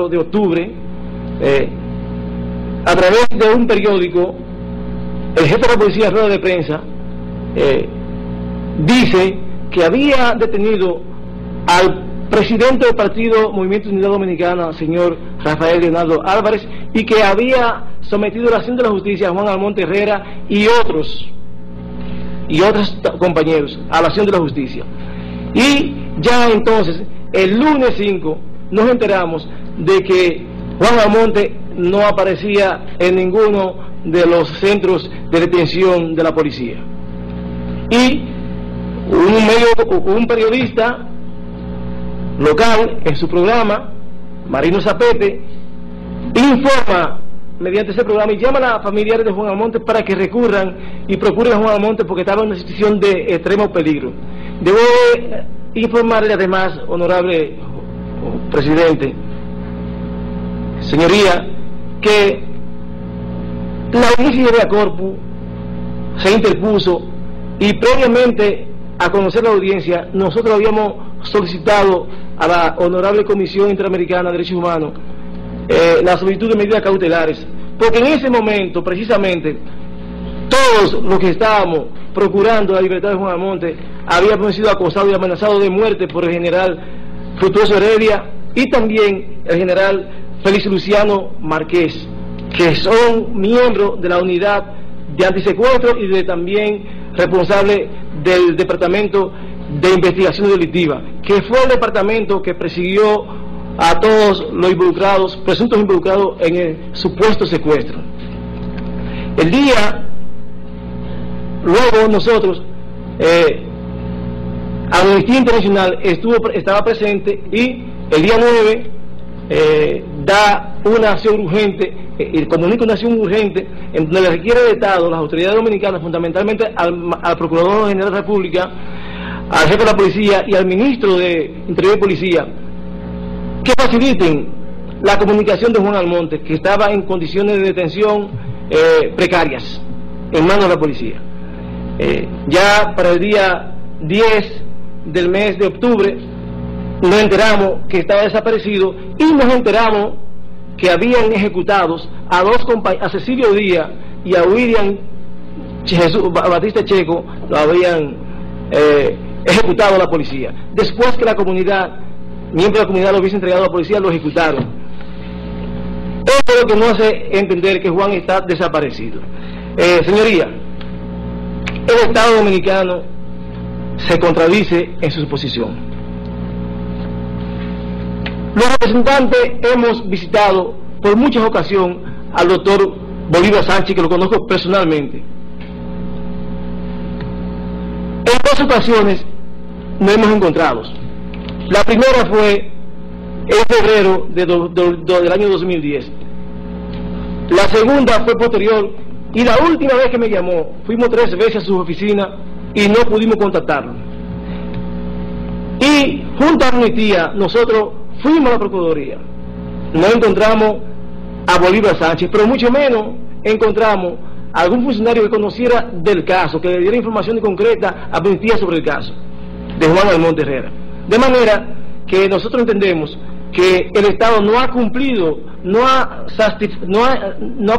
de octubre, a través de un periódico, el jefe de la policía en rueda de prensa dice que había detenido al presidente del partido Movimiento de Unidad Dominicana, señor Rafael Leonardo Álvarez, y que había sometido a la acción de la justicia a Juan Almonte Herrera y otros compañeros a la acción de la justicia. Y ya entonces, el lunes 5, nos enteramos de que Juan Almonte no aparecía en ninguno de los centros de detención de la policía. Y un periodista local, en su programa, Marino Zapete, informa mediante ese programa y llama a los familiares de Juan Almonte para que recurran y procuren a Juan Almonte porque estaba en una situación de extremo peligro. Debo informarle además, honorable presidente, señoría, que la audiencia de habeas corpus se interpuso y previamente a conocer la audiencia nosotros habíamos solicitado a la honorable Comisión Interamericana de Derechos Humanos la solicitud de medidas cautelares, porque en ese momento precisamente todos los que estábamos procurando la libertad de Juan Almonte habíamos sido acosados y amenazados de muerte por el general Frutuoso Heredia y también el general Félix Luciano Márquez, que son miembros de la unidad de antisecuestro y también responsable del Departamento de Investigación Delictiva, que fue el departamento que persiguió a todos los involucrados, presuntos involucrados en el supuesto secuestro. El día, luego nosotros, Amnistía Internacional estaba presente y el día 9 da una acción urgente, comunica una acción urgente en donde le requiere de Estado, las autoridades dominicanas, fundamentalmente al Procurador General de la República, al jefe de la policía y al ministro de Interior y Policía, que faciliten la comunicación de Juan Almonte, que estaba en condiciones de detención precarias en manos de la policía. Ya para el día 10 del mes de octubre nos enteramos que estaba desaparecido y nos enteramos que habían ejecutados a Cecilio Díaz y a William Batista Checo, lo habían ejecutado a la policía. Después que la comunidad, miembros de la comunidad lo hubiese entregado a la policía, lo ejecutaron. Esto es lo que nos hace entender que Juan está desaparecido. Señoría, el Estado Dominicano se contradice en su posición. Los representantes hemos visitado por muchas ocasiones al doctor Bolívar Sánchez, que lo conozco personalmente. En dos ocasiones nos hemos encontrado. La primera fue en febrero del año 2010. La segunda fue posterior y la última vez que me llamó, fuimos 3 veces a su oficina y no pudimos contactarlo. Y junto a Amnistía, nosotros fuimos a la Procuraduría. No encontramos a Bolívar Sánchez, pero mucho menos encontramos algún funcionario que conociera del caso, que le diera información concreta, advertía sobre el caso de Juan Almonte Herrera. De manera que nosotros entendemos que el Estado no ha cumplido, no ha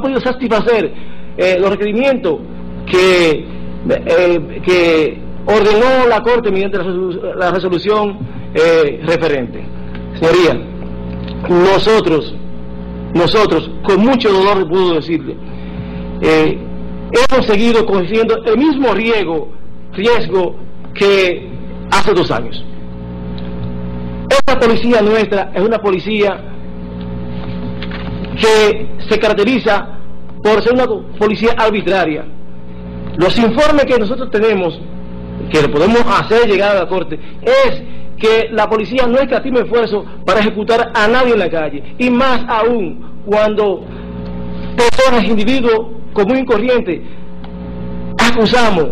podido satisfacer los requerimientos que ordenó la Corte mediante la resolución referente. Señoría, nosotros, con mucho dolor puedo decirle, hemos seguido corriendo el mismo riesgo que hace 2 años. Esta policía nuestra es una policía que se caracteriza por ser una policía arbitraria. Los informes que nosotros tenemos, que le podemos hacer llegar a la Corte, es que la policía no escatima esfuerzo para ejecutar a nadie en la calle, y más aún cuando personas, individuos común y corriente, acusamos,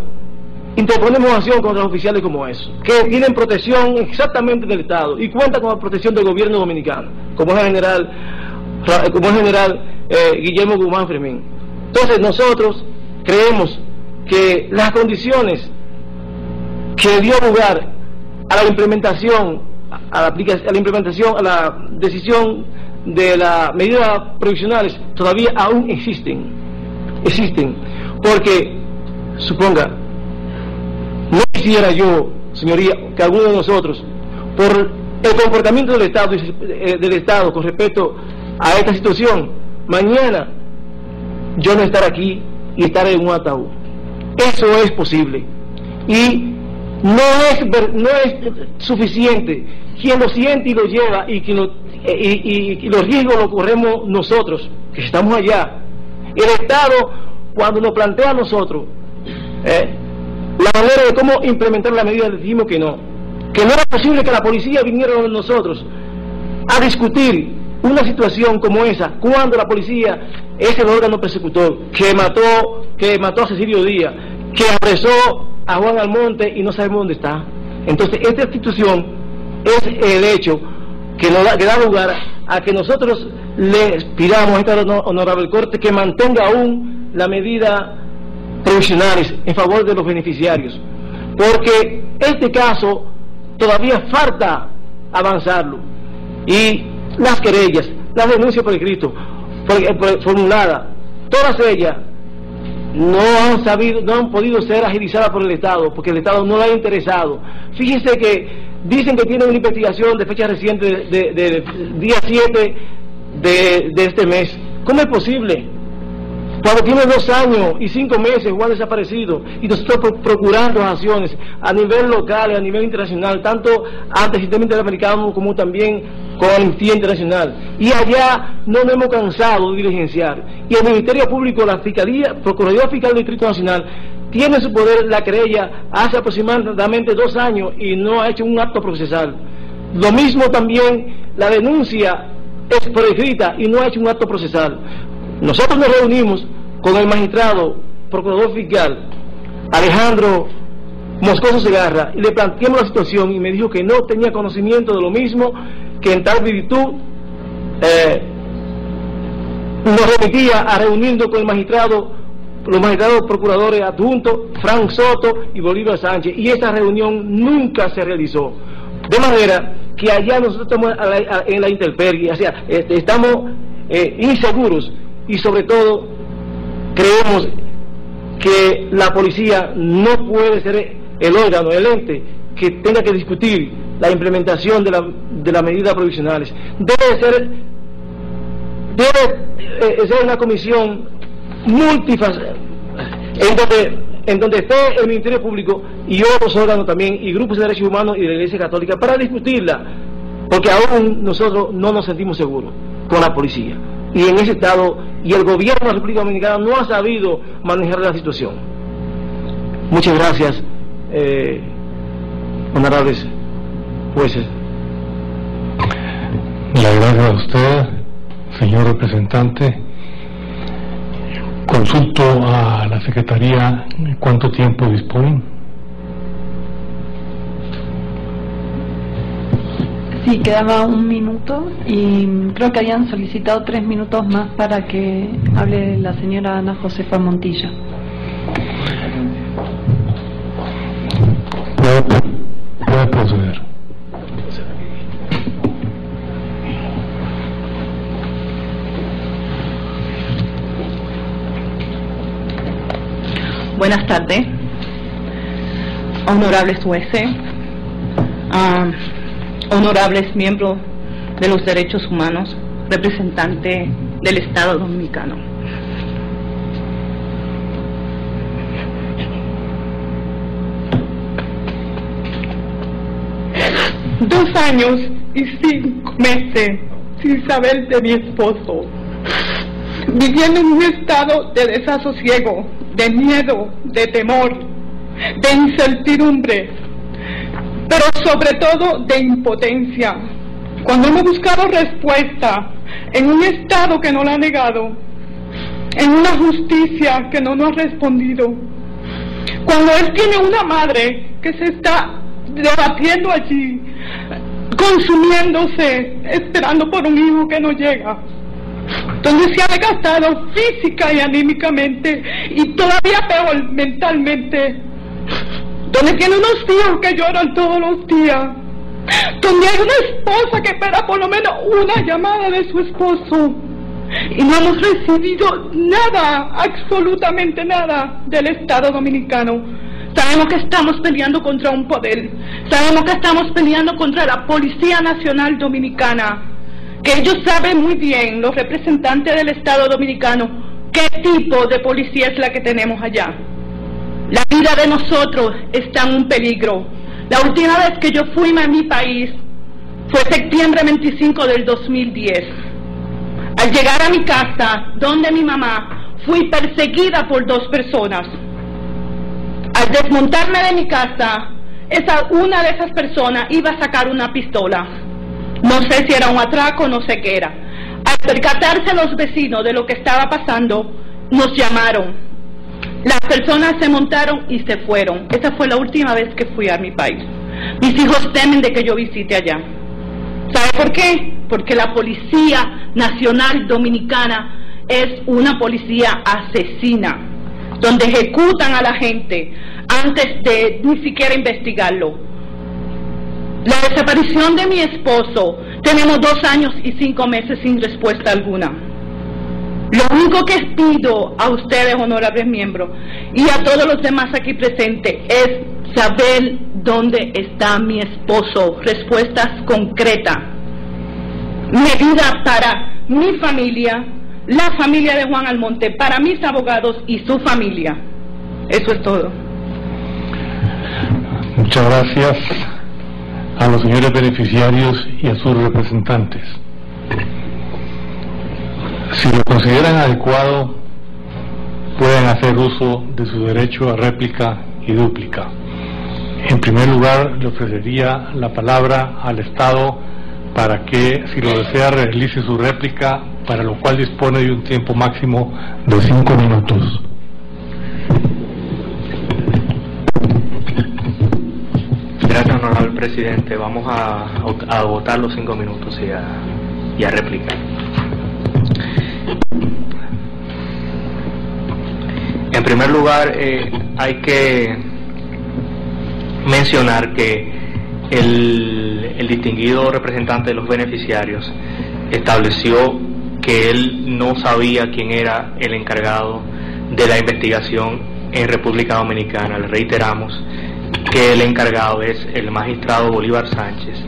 interponemos acción contra los oficiales como esos, que tienen protección exactamente del Estado y cuentan con la protección del gobierno dominicano, como es el general Guillermo Guzmán Fermín. Entonces nosotros creemos que las condiciones que dio lugar a la implementación, a la decisión de las medidas provisionales todavía aún existen, porque suponga, no quisiera yo, señoría, que alguno de nosotros, por el comportamiento del Estado con respecto a esta situación, mañana yo no estar aquí y estar en un ataúd. Eso es posible, y no es suficiente quien lo siente y lo lleva, y los riesgos los corremos nosotros, que estamos allá. El Estado, cuando nos plantea a nosotros la manera de cómo implementar la medida, dijimos que no era posible que la policía viniera con nosotros a discutir una situación como esa, cuando la policía es el órgano persecutor que mató a Cecilio Díaz, que apresó a Juan Almonte y no sabemos dónde está. Entonces esta institución es el hecho que da lugar a que nosotros le pidamos a esta honorable Corte que mantenga aún la medida provisionales en favor de los beneficiarios, porque este caso todavía falta avanzarlo, y las querellas, las denuncias por escrito formuladas, todas ellas no han podido ser agilizadas por el Estado, porque el Estado no le ha interesado. Fíjense que dicen que tienen una investigación de fecha reciente de día 7 de este mes. ¿Cómo es posible? Cuando tiene 2 años y 5 meses o ha desaparecido, y nosotros procurando acciones a nivel local y a nivel internacional, tanto ante el sistema interamericano como también con Amnistía Internacional, y allá no nos hemos cansado de diligenciar, y el Ministerio Público, la Fiscalía, Procuraduría Fiscal del Distrito Nacional, tiene en su poder la querella hace aproximadamente 2 años y no ha hecho un acto procesal. Lo mismo también la denuncia es por escrita y no ha hecho un acto procesal. Nosotros nos reunimos con el magistrado procurador fiscal Alejandro Moscoso Segarra y le planteamos la situación, y me dijo que no tenía conocimiento de lo mismo, que en tal virtud nos remitía a reunirnos con los magistrados procuradores adjuntos Frank Soto y Bolívar Sánchez, y esa reunión nunca se realizó. De manera que allá nosotros estamos en la intemperie, o sea, estamos inseguros, y sobre todo creemos que la policía no puede ser el órgano, el ente que tenga que discutir la implementación de las medidas provisionales. Debe ser una comisión multifacética, en donde esté el Ministerio Público y otros órganos también, y grupos de derechos humanos y de la Iglesia Católica, para discutirla, porque aún nosotros no nos sentimos seguros con la policía, y en ese estado, y el gobierno de la República Dominicana no ha sabido manejar la situación. Muchas gracias, honorables jueces. Le agradezco a usted, señor representante. Consulto a la Secretaría cuánto tiempo disponen. Sí, quedaba 1 minuto y creo que habían solicitado 3 minutos más para que hable la señora Ana Josefa Montilla. Puede proceder. Buenas tardes, honorables jueces, honorables miembros de los derechos humanos, representantes del Estado Dominicano. Dos años y 5 meses sin saber de mi esposo, viviendo en un estado de desasosiego, de miedo, de temor, de incertidumbre, pero sobre todo de impotencia. Cuando hemos buscado respuesta en un Estado que no la ha negado, en una justicia que no nos ha respondido, cuando él tiene una madre que se está debatiendo allí, consumiéndose, esperando por un hijo que no llega, donde se ha desgastado física y anímicamente y todavía peor mentalmente, donde tiene unos hijos que lloran todos los días, donde hay una esposa que espera por lo menos una llamada de su esposo y no hemos recibido nada, absolutamente nada del Estado Dominicano. Sabemos que estamos peleando contra un poder, sabemos que estamos peleando contra la Policía Nacional Dominicana, que ellos saben muy bien, los representantes del Estado Dominicano, qué tipo de policía es la que tenemos allá. La vida de nosotros está en un peligro. La última vez que yo fui a mi país fue septiembre 25 del 2010. Al llegar a mi casa, donde mi mamá, fui perseguida por 2 personas. Al desmontarme de mi casa, una de esas personas iba a sacar una pistola. No sé si era un atraco, no sé qué era. Al percatarse los vecinos de lo que estaba pasando, nos llamaron. Las personas se montaron y se fueron. Esa fue la última vez que fui a mi país. Mis hijos temen de que yo visite allá. ¿Sabe por qué? Porque la Policía Nacional Dominicana es una policía asesina, donde ejecutan a la gente antes de ni siquiera investigarlo. La desaparición de mi esposo, tenemos 2 años y 5 meses sin respuesta alguna. Lo único que pido a ustedes, honorables miembros, y a todos los demás aquí presentes, es saber dónde está mi esposo. Respuestas concretas. Medidas para mi familia, la familia de Juan Almonte, para mis abogados y su familia. Eso es todo. Muchas gracias a los señores beneficiarios y a sus representantes. Si lo consideran adecuado, pueden hacer uso de su derecho a réplica y dúplica. En primer lugar, le ofrecería la palabra al Estado para que, si lo desea, realice su réplica, para lo cual dispone de un tiempo máximo de 5 minutos. Gracias, honorable presidente. Vamos a votar los 5 minutos y a replicar. En primer lugar, hay que mencionar que el distinguido representante de los beneficiarios estableció que él no sabía quién era el encargado de la investigación en República Dominicana. Le reiteramos que el encargado es el magistrado Bolívar Sánchez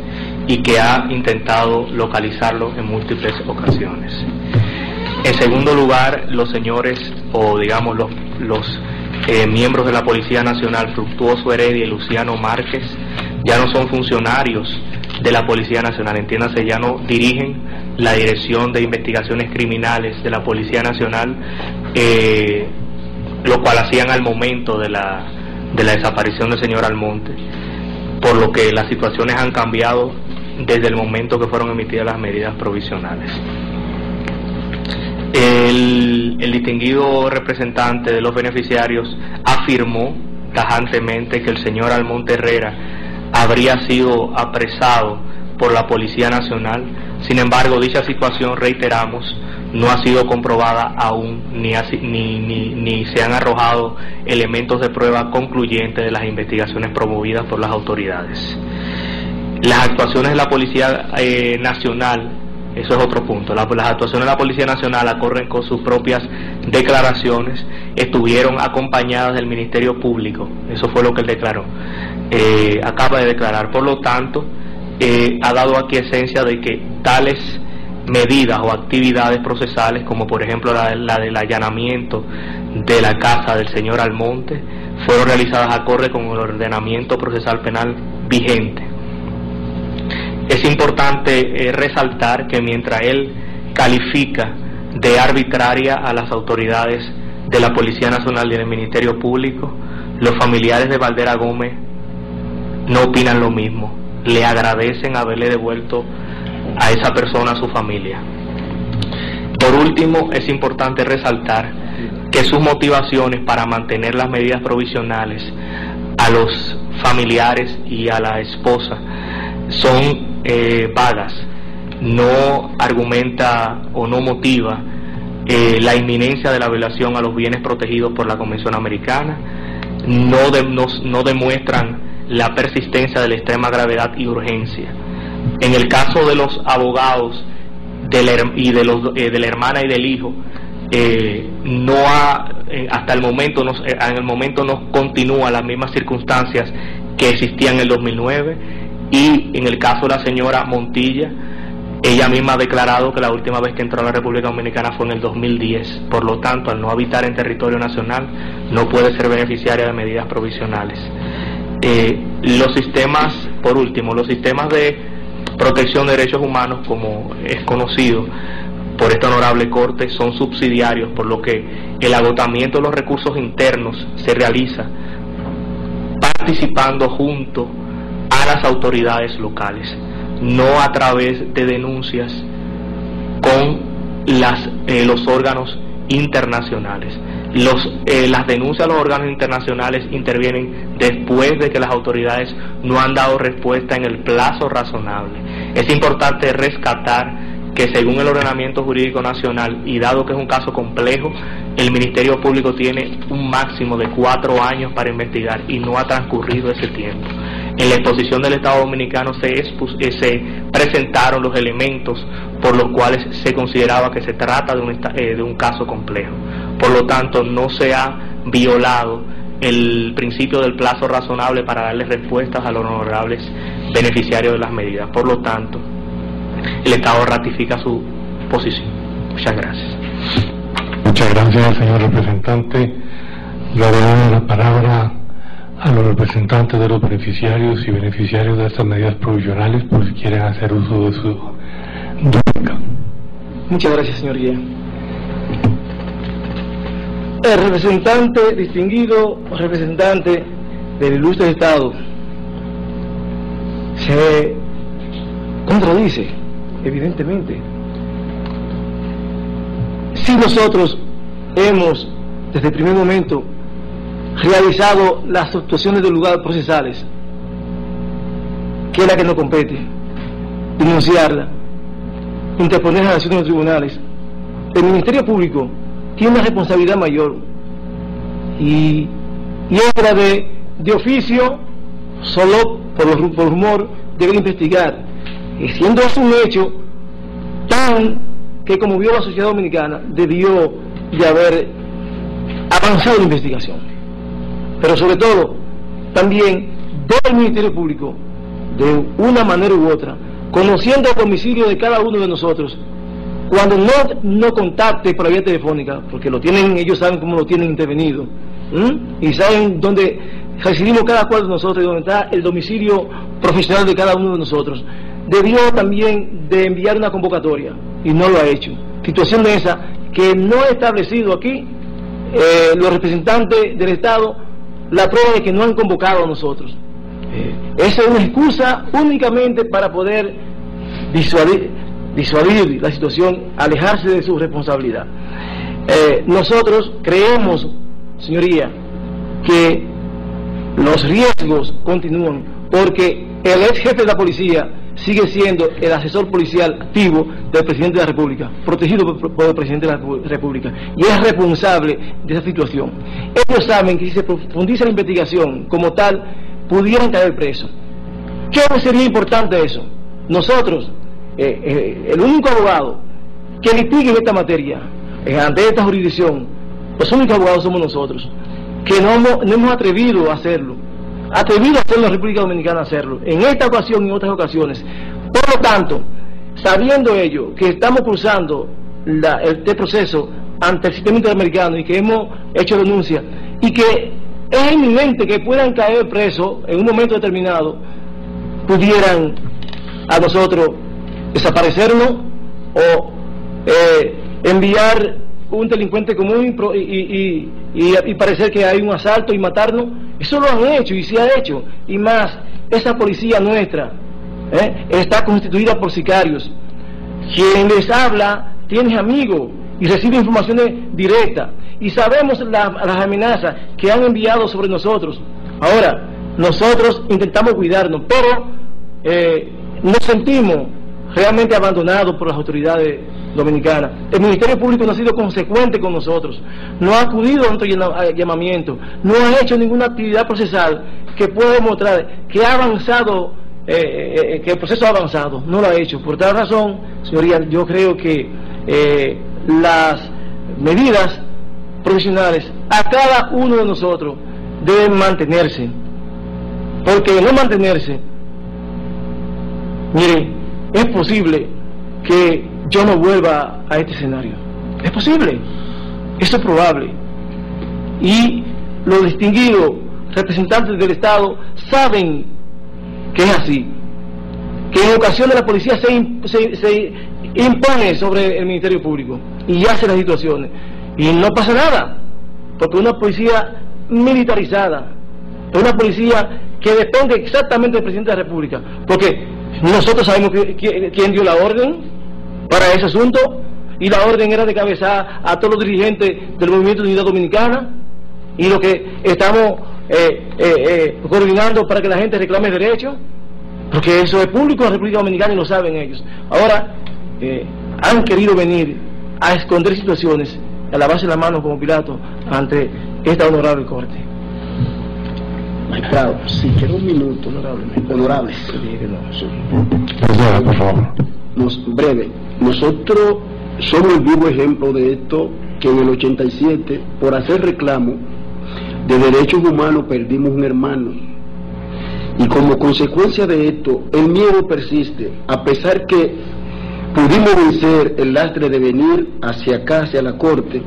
y que ha intentado localizarlo en múltiples ocasiones. En segundo lugar, los señores, o digamos los miembros de la Policía Nacional, Fructuoso Heredia y Luciano Márquez, ya no son funcionarios de la Policía Nacional, entiéndase, ya no dirigen la Dirección de Investigaciones Criminales de la Policía Nacional, lo cual hacían al momento de la desaparición del señor Almonte, por lo que las situaciones han cambiado desde el momento que fueron emitidas las medidas provisionales. El distinguido representante de los beneficiarios afirmó tajantemente que el señor Almonte Herrera habría sido apresado por la Policía Nacional. Sin embargo, dicha situación, reiteramos, no ha sido comprobada aún, ni se han arrojado elementos de prueba concluyentes de las investigaciones promovidas por las autoridades. Las actuaciones de la Policía Nacional, eso es otro punto, las actuaciones de la Policía Nacional acorren con sus propias declaraciones, estuvieron acompañadas del Ministerio Público, eso fue lo que él declaró, acaba de declarar. Por lo tanto, ha dado aquiescencia de que tales medidas o actividades procesales, como por ejemplo la del allanamiento de la casa del señor Almonte, fueron realizadas acorde con el ordenamiento procesal penal vigente. Es importante resaltar que mientras él califica de arbitraria a las autoridades de la Policía Nacional y del Ministerio Público, los familiares de Valdera Gómez no opinan lo mismo, le agradecen haberle devuelto a esa persona a su familia. Por último, es importante resaltar que sus motivaciones para mantener las medidas provisionales a los familiares y a la esposa son vagas, no argumenta o no motiva la inminencia de la violación a los bienes protegidos por la Convención Americana, no demuestran la persistencia de la extrema gravedad y urgencia. En el caso de los abogados de la hermana y del hijo, hasta el momento no continúan las mismas circunstancias que existían en el 2009, y en el caso de la señora Montilla, ella misma ha declarado que la última vez que entró a la República Dominicana fue en el 2010, por lo tanto, al no habitar en territorio nacional, no puede ser beneficiaria de medidas provisionales. Los sistemas, por último, los sistemas de protección de derechos humanos, como es conocido por esta honorable Corte, son subsidiarios, por lo que el agotamiento de los recursos internos se realiza participando junto a las autoridades locales, no a través de denuncias con los órganos internacionales. Las denuncias a los órganos internacionales intervienen después de que las autoridades no han dado respuesta en el plazo razonable. Es importante rescatar que según el ordenamiento jurídico nacional, y dado que es un caso complejo, el Ministerio Público tiene un máximo de 4 años para investigar y no ha transcurrido ese tiempo. En la exposición del Estado Dominicano se presentaron los elementos por los cuales se consideraba que se trata de un caso complejo. Por lo tanto, no se ha violado el principio del plazo razonable para darle respuestas a los honorables beneficiarios de las medidas. Por lo tanto, el Estado ratifica su posición. Muchas gracias. Muchas gracias, señor representante. Le doy la palabra a los representantes de los beneficiarios y beneficiarios de estas medidas provisionales, por si quieren hacer uso de su réplica. Muchas gracias, señor Guía. El representante, distinguido representante del ilustre Estado, se contradice, evidentemente. Si nosotros hemos, desde el primer momento, realizado las actuaciones de lugar procesales, que es la que nos compete, denunciarla, interponer las acciones en los tribunales, el Ministerio Público tiene una responsabilidad mayor, y es la de oficio, solo por rumor, debe investigar, y siendo eso un hecho tan que conmovió a la sociedad dominicana, debió de haber avanzado la investigación. Pero sobre todo, también del Ministerio Público, de una manera u otra, conociendo el domicilio de cada uno de nosotros, cuando no contacte por la vía telefónica, porque lo tienen, ellos saben cómo lo tienen intervenido, y saben dónde residimos cada cual de nosotros, y dónde está el domicilio profesional de cada uno de nosotros, debió también de enviar una convocatoria, y no lo ha hecho. Situación de esa que no ha establecido aquí los representantes del Estado la prueba de que no han convocado a nosotros. Esa es una excusa únicamente para poder disuadir la situación, alejarse de su responsabilidad. Nosotros creemos, señoría, que los riesgos continúan, porque el ex jefe de la policía sigue siendo el asesor policial activo del presidente de la República, protegido por el presidente de la República, y es responsable de esa situación. Ellos saben que si se profundiza la investigación como tal, pudieran caer presos. ¿Qué sería importante eso? Nosotros, el único abogado que litigue en esta materia, ante esta jurisdicción, los únicos abogados somos nosotros, que no hemos atrevido a hacerlo en la República Dominicana a hacerlo, en esta ocasión y en otras ocasiones. Por lo tanto, sabiendo ello, que estamos cruzando este proceso ante el sistema interamericano y que hemos hecho denuncia, y que es inminente que puedan caer presos en un momento determinado, pudieran a nosotros desaparecernos o enviar un delincuente común y parecer que hay un asalto y matarnos. Eso lo han hecho y se ha hecho, y más, esa policía nuestra está constituida por sicarios. Quien les habla tiene amigos y recibe informaciones directas, y sabemos las amenazas que han enviado sobre nosotros. Ahora, nosotros intentamos cuidarnos, pero nos sentimos realmente abandonados por las autoridades dominicanas. El Ministerio Público no ha sido consecuente con nosotros, no ha acudido a nuestro llamamiento, no ha hecho ninguna actividad procesal que pueda demostrar que ha avanzado, que el proceso ha avanzado. No lo ha hecho. Por tal razón, señoría, yo creo que las medidas profesionales a cada uno de nosotros deben mantenerse, porque de no mantenerse, miren, es posible que yo no vuelva a este escenario. Es posible, eso es probable, y los distinguidos representantes del Estado saben que es así, que en ocasiones la policía se impone sobre el Ministerio Público y hace las situaciones, y no pasa nada, porque una policía militarizada, una policía que depende exactamente del presidente de la República, porque nosotros sabemos quién dio la orden para ese asunto, y la orden era de cabezar a todos los dirigentes del Movimiento de Unidad Dominicana, y lo que estamos coordinando para que la gente reclame derechos, porque eso es público en la República Dominicana y lo saben ellos. Ahora han querido venir a esconder situaciones, a lavarse las manos como Pilato ante esta honorable corte. Magistrado, si quiero un minuto, honorable. Por favor. Breve. Nosotros somos el vivo ejemplo de esto, que en el 87, por hacer reclamo de derechos humanos, perdimos un hermano. Y como consecuencia de esto, el miedo persiste, a pesar que pudimos vencer el lastre de venir hacia acá, hacia la corte.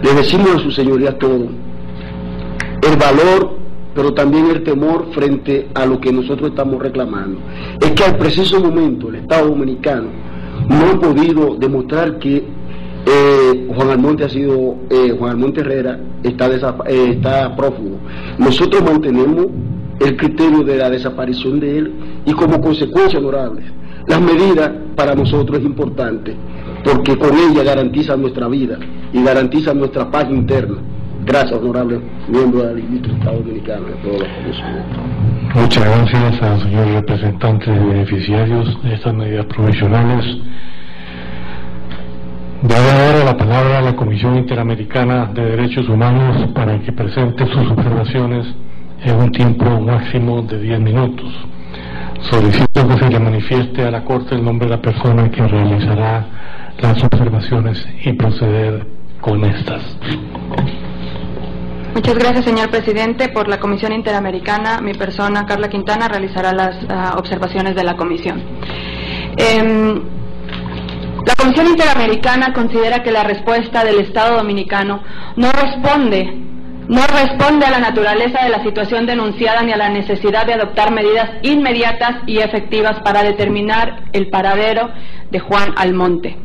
Le decimos a su señoría todo, el valor, pero también el temor frente a lo que nosotros estamos reclamando. Es que al preciso momento el Estado Dominicano no ha podido demostrar que Juan Almonte Herrera está prófugo. Nosotros mantenemos el criterio de la desaparición de él, y como consecuencia, honorables, las medidas para nosotros es importante, porque con ella garantiza nuestra vida y garantiza nuestra paz interna. Gracias, honorable miembro del Estado Dominicano, de todos los comisiones. Muchas gracias a los señores representantes de beneficiarios de estas medidas provisionales. Daré ahora la palabra a la Comisión Interamericana de Derechos Humanos para que presente sus observaciones en un tiempo máximo de 10 minutos. Solicito que se le manifieste a la Corte el nombre de la persona que realizará las observaciones y proceder con estas. Muchas gracias, señor presidente. Por la Comisión Interamericana, mi persona, Carla Quintana, realizará las observaciones de la comisión. La Comisión Interamericana considera que la respuesta del Estado Dominicano no responde a la naturaleza de la situación denunciada ni a la necesidad de adoptar medidas inmediatas y efectivas para determinar el paradero de Juan Almonte.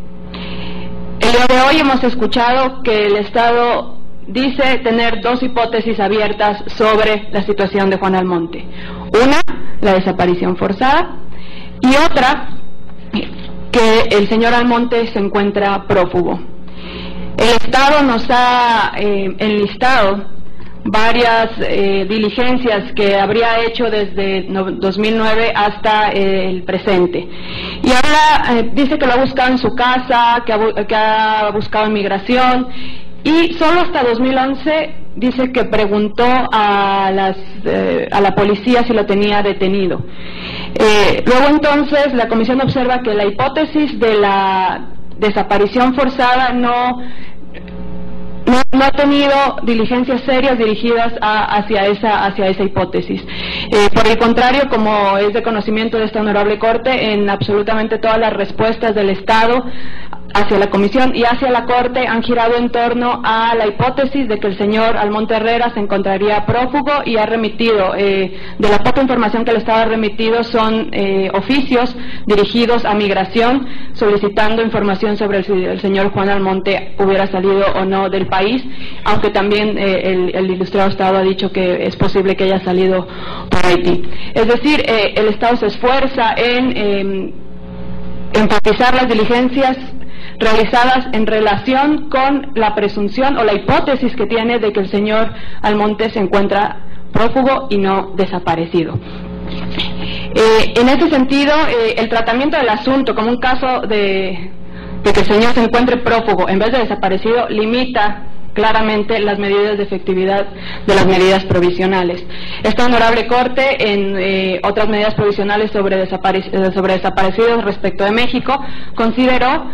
El día de hoy hemos escuchado que el Estado dice tener dos hipótesis abiertas sobre la situación de Juan Almonte. Una, la desaparición forzada, y otra, que el señor Almonte se encuentra prófugo. El Estado nos ha enlistado varias diligencias que habría hecho desde 2009 hasta el presente. Y habla, dice que lo ha buscado en su casa, que ha buscado en migración, y solo hasta 2011 dice que preguntó a la policía si lo tenía detenido. Luego entonces la comisión observa que la hipótesis de la desaparición forzada no ha tenido diligencias serias dirigidas hacia esa hipótesis. Por el contrario, como es de conocimiento de esta honorable Corte, en absolutamente todas las respuestas del Estado hacia la Comisión y hacia la Corte han girado en torno a la hipótesis de que el señor Almonte Herrera se encontraría prófugo, y ha remitido, de la poca información que el Estado ha remitido, son oficios dirigidos a Migración solicitando información sobre si el señor Juan Almonte hubiera salido o no del país, aunque también el ilustrado Estado ha dicho que es posible que haya salido por Haití. Es decir, el Estado se esfuerza en enfatizar las diligencias realizadas en relación con la presunción o la hipótesis que tiene de que el señor Almonte se encuentra prófugo y no desaparecido. En ese sentido, el tratamiento del asunto como un caso de que el señor se encuentre prófugo en vez de desaparecido limita claramente las medidas de efectividad de las medidas provisionales. Esta honorable Corte, en otras medidas provisionales sobre desaparecidos respecto de México, consideró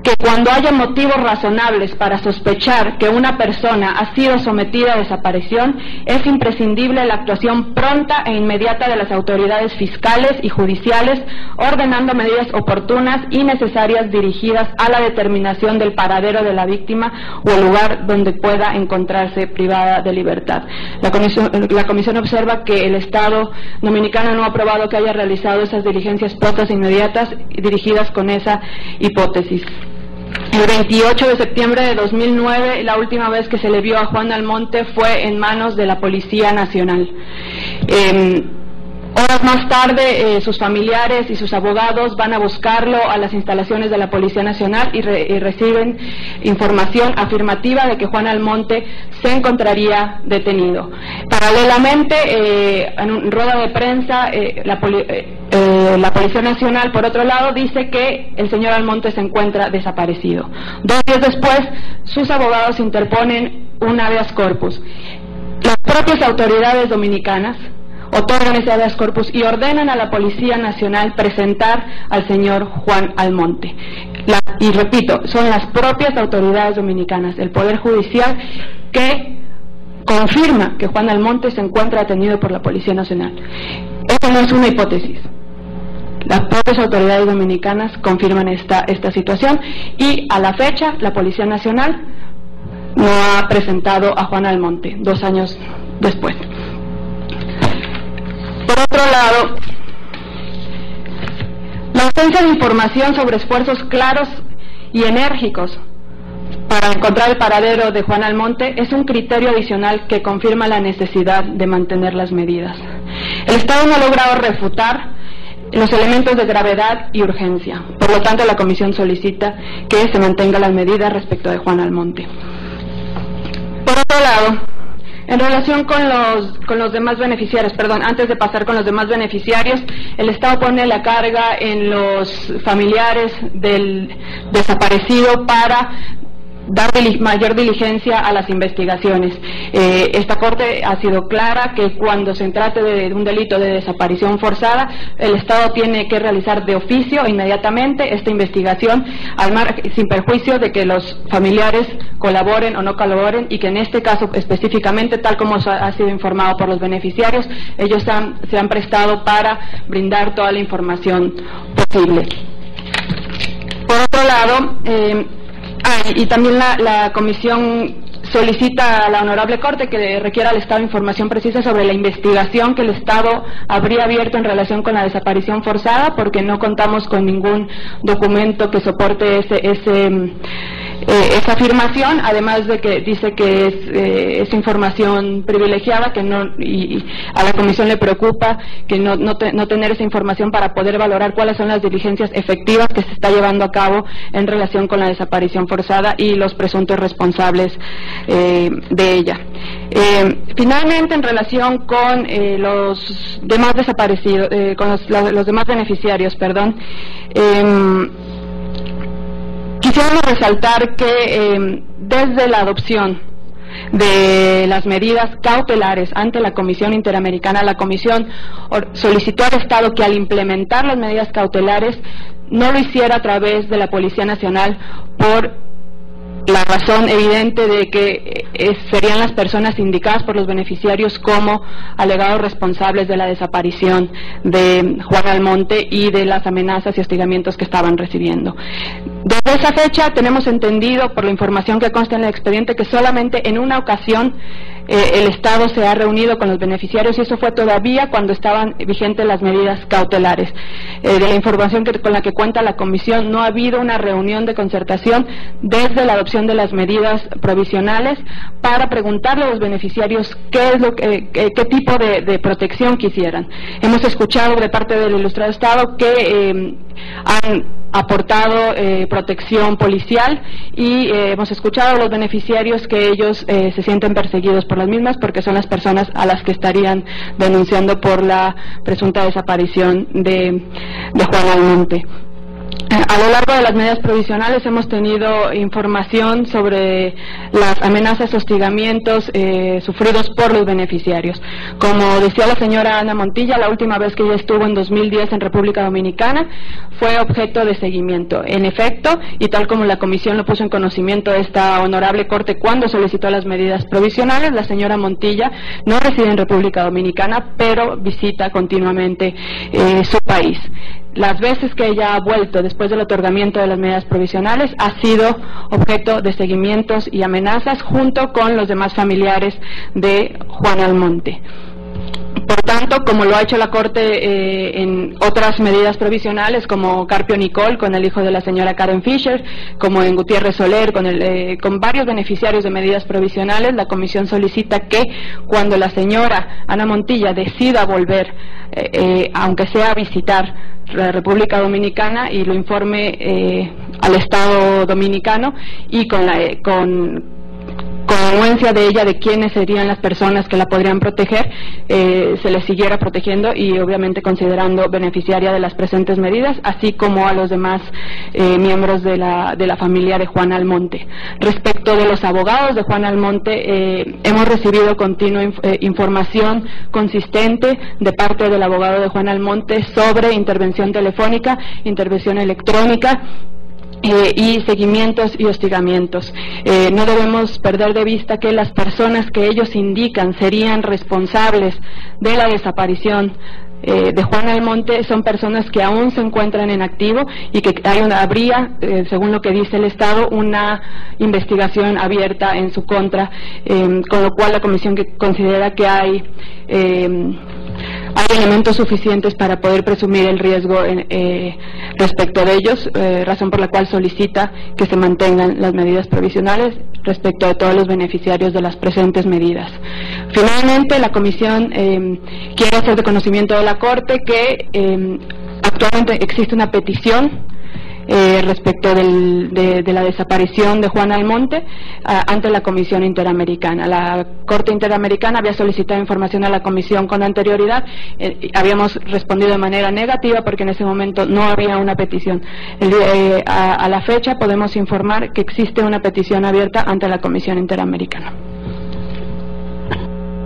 que cuando haya motivos razonables para sospechar que una persona ha sido sometida a desaparición, es imprescindible la actuación pronta e inmediata de las autoridades fiscales y judiciales, ordenando medidas oportunas y necesarias dirigidas a la determinación del paradero de la víctima o el lugar donde pueda encontrarse privada de libertad. La Comisión observa que el Estado dominicano no ha aprobado que haya realizado esas diligencias prontas e inmediatas dirigidas con esa hipótesis. El 28 de septiembre de 2009, la última vez que se le vio a Juan Almonte fue en manos de la Policía Nacional. Horas más tarde, sus familiares y sus abogados van a buscarlo a las instalaciones de la Policía Nacional y reciben información afirmativa de que Juan Almonte se encontraría detenido. Paralelamente, en rueda de prensa, la Policía Nacional, por otro lado, dice que el señor Almonte se encuentra desaparecido. 2 días después, sus abogados interponen un habeas corpus. Las propias autoridades dominicanas otorgan ese habeas corpus y ordenan a la Policía Nacional presentar al señor Juan Almonte. Y repito, son las propias autoridades dominicanas, el Poder Judicial, que confirma que Juan Almonte se encuentra detenido por la Policía Nacional. Eso no es una hipótesis. Las propias autoridades dominicanas confirman esta situación, y a la fecha la Policía Nacional no ha presentado a Juan Almonte 2 años después. Por otro lado, la ausencia de información sobre esfuerzos claros y enérgicos para encontrar el paradero de Juan Almonte es un criterio adicional que confirma la necesidad de mantener las medidas. El Estado no ha logrado refutar los elementos de gravedad y urgencia. Por lo tanto, la Comisión solicita que se mantengan las medidas respecto de Juan Almonte. Por otro lado, en relación con los demás beneficiarios, antes de pasar con los demás beneficiarios, el Estado pone la carga en los familiares del desaparecido para dar mayor diligencia a las investigaciones. Esta Corte ha sido clara que cuando se trate de un delito de desaparición forzada, el Estado tiene que realizar de oficio inmediatamente esta investigación, sin perjuicio de que los familiares colaboren o no colaboren, y que en este caso específicamente, tal como ha sido informado por los beneficiarios, ellos se han prestado para brindar toda la información posible. Por otro lado, y también la Comisión solicita a la Honorable Corte que requiera al Estado información precisa sobre la investigación que el Estado habría abierto en relación con la desaparición forzada, porque no contamos con ningún documento que soporte esa afirmación, además de que dice que es información privilegiada, que no, y a la comisión le preocupa que no tener esa información para poder valorar cuáles son las diligencias efectivas que se está llevando a cabo en relación con la desaparición forzada y los presuntos responsables de ella. Finalmente, en relación con los demás desaparecidos, con los demás beneficiarios, perdón, quisiéramos resaltar que desde la adopción de las medidas cautelares ante la Comisión Interamericana, la Comisión solicitó al Estado que al implementar las medidas cautelares no lo hiciera a través de la Policía Nacional por la razón evidente de que serían las personas indicadas por los beneficiarios como alegados responsables de la desaparición de Juan Almonte y de las amenazas y hostigamientos que estaban recibiendo. Desde esa fecha tenemos entendido, por la información que consta en el expediente, que solamente en una ocasión el Estado se ha reunido con los beneficiarios, y eso fue todavía cuando estaban vigentes las medidas cautelares. De la información con la que cuenta la Comisión, no ha habido una reunión de concertación desde la adopción de las medidas provisionales para preguntarle a los beneficiarios qué tipo de protección quisieran. Hemos escuchado de parte del Ilustrado Estado que han aportado protección policial, y hemos escuchado a los beneficiarios que ellos se sienten perseguidos por las mismas porque son las personas a las que estarían denunciando por la presunta desaparición de Juan Almonte. A lo largo de las medidas provisionales hemos tenido información sobre las amenazas, hostigamientos sufridos por los beneficiarios. Como decía la señora Ana Montilla, la última vez que ella estuvo en 2010 en República Dominicana fue objeto de seguimiento. En efecto, y tal como la comisión lo puso en conocimiento de esta honorable Corte cuando solicitó las medidas provisionales, la señora Montilla no reside en República Dominicana, pero visita continuamente su país. Las veces que ella ha vuelto después del otorgamiento de las medidas provisionales ha sido objeto de seguimientos y amenazas junto con los demás familiares de Juan Almonte. Por tanto, como lo ha hecho la Corte en otras medidas provisionales, como Carpio Nicol con el hijo de la señora Karen Fisher, como en Gutiérrez Soler con varios beneficiarios de medidas provisionales, la Comisión solicita que cuando la señora Ana Montilla decida volver, aunque sea a visitar la República Dominicana, y lo informe al Estado dominicano, y con anuencia de ella de quiénes serían las personas que la podrían proteger, se le siguiera protegiendo y obviamente considerando beneficiaria de las presentes medidas, así como a los demás miembros de la familia de Juan Almonte. Respecto de los abogados de Juan Almonte, hemos recibido continua información consistente de parte del abogado de Juan Almonte sobre intervención telefónica, intervención electrónica, y seguimientos y hostigamientos. No debemos perder de vista que las personas que ellos indican serían responsables de la desaparición de Juan Almonte son personas que aún se encuentran en activo, y que habría, según lo que dice el Estado, una investigación abierta en su contra, con lo cual la Comisión considera que hay elementos suficientes para poder presumir el riesgo respecto de ellos, razón por la cual solicita que se mantengan las medidas provisionales respecto de todos los beneficiarios de las presentes medidas. Finalmente, la Comisión quiere hacer de conocimiento de la Corte que actualmente existe una petición respecto de la desaparición de Juan Almonte ante la Comisión Interamericana. La Corte Interamericana había solicitado información a la Comisión con anterioridad, habíamos respondido de manera negativa porque en ese momento no había una petición. A la fecha podemos informar que existe una petición abierta ante la Comisión Interamericana.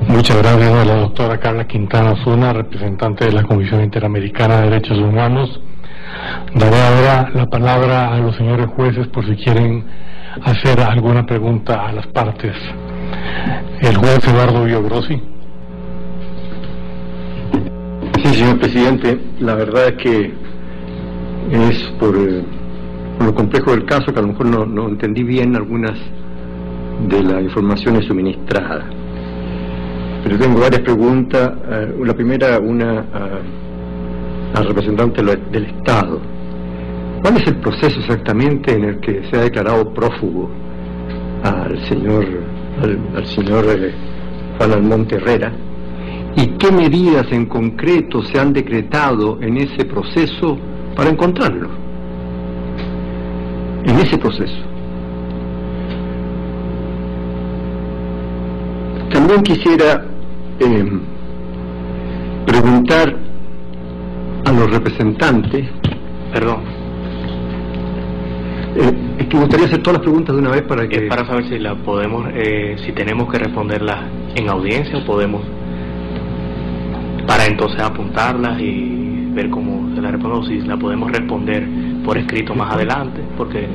Muchas gracias a la doctora Carla Quintana Zuna, representante de la Comisión Interamericana de Derechos Humanos. Daré ahora la palabra a los señores jueces por si quieren hacer alguna pregunta a las partes. El juez Eduardo Villagrossi. Sí, señor presidente, la verdad es que es por lo complejo del caso que a lo mejor no entendí bien algunas de las informaciones suministradas. Pero tengo varias preguntas. La primera, al representante del Estado. ¿Cuál es el proceso exactamente en el que se ha declarado prófugo al señor Juan Almonte Herrera? ¿Y qué medidas en concreto se han decretado en ese proceso para encontrarlo? En ese proceso. También quisiera preguntar a los representantes. Perdón. Es que me gustaría hacer todas las preguntas de una vez para que... para saber si la podemos, si tenemos que responderlas en audiencia o podemos, para entonces apuntarlas y ver cómo se la responde, o si la podemos responder por escrito más adelante, porque...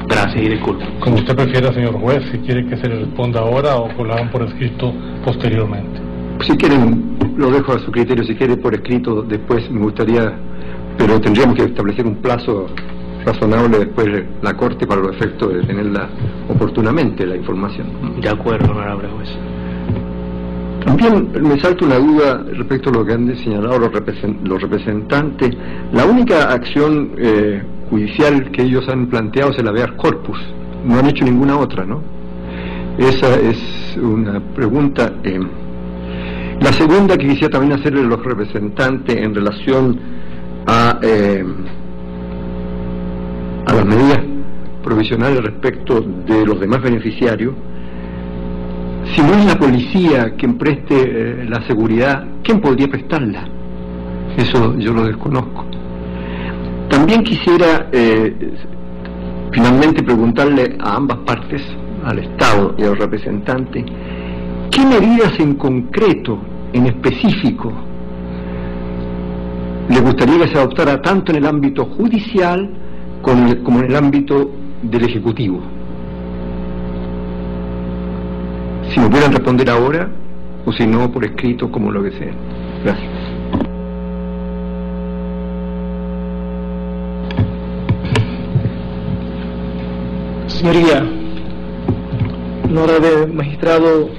Gracias y disculpe. Como usted prefiera, señor juez, si quiere que se le responda ahora o que lo hagan por escrito posteriormente. Si quieren, lo dejo a su criterio. Si quiere por escrito, después me gustaría, pero tendríamos que establecer un plazo razonable después de la Corte para los efectos de tenerla oportunamente, la información. De acuerdo, honorable juez. También me salta una duda respecto a lo que han señalado los representantes. La única acción judicial que ellos han planteado es el habeas corpus. No han hecho ninguna otra, ¿no? Esa es una pregunta. La segunda que quisiera también hacerle a los representantes en relación a las medidas provisionales respecto de los demás beneficiarios. Si no es la policía quien preste la seguridad, ¿quién podría prestarla? Eso yo lo desconozco. También quisiera finalmente preguntarle a ambas partes, al Estado y al representante, ¿qué medidas en concreto, en específico, le gustaría que se adoptara tanto en el ámbito judicial como en el ámbito del Ejecutivo? Si me pudieran responder ahora, o si no, por escrito, como lo que sea. Gracias. Señoría, honorable magistrado,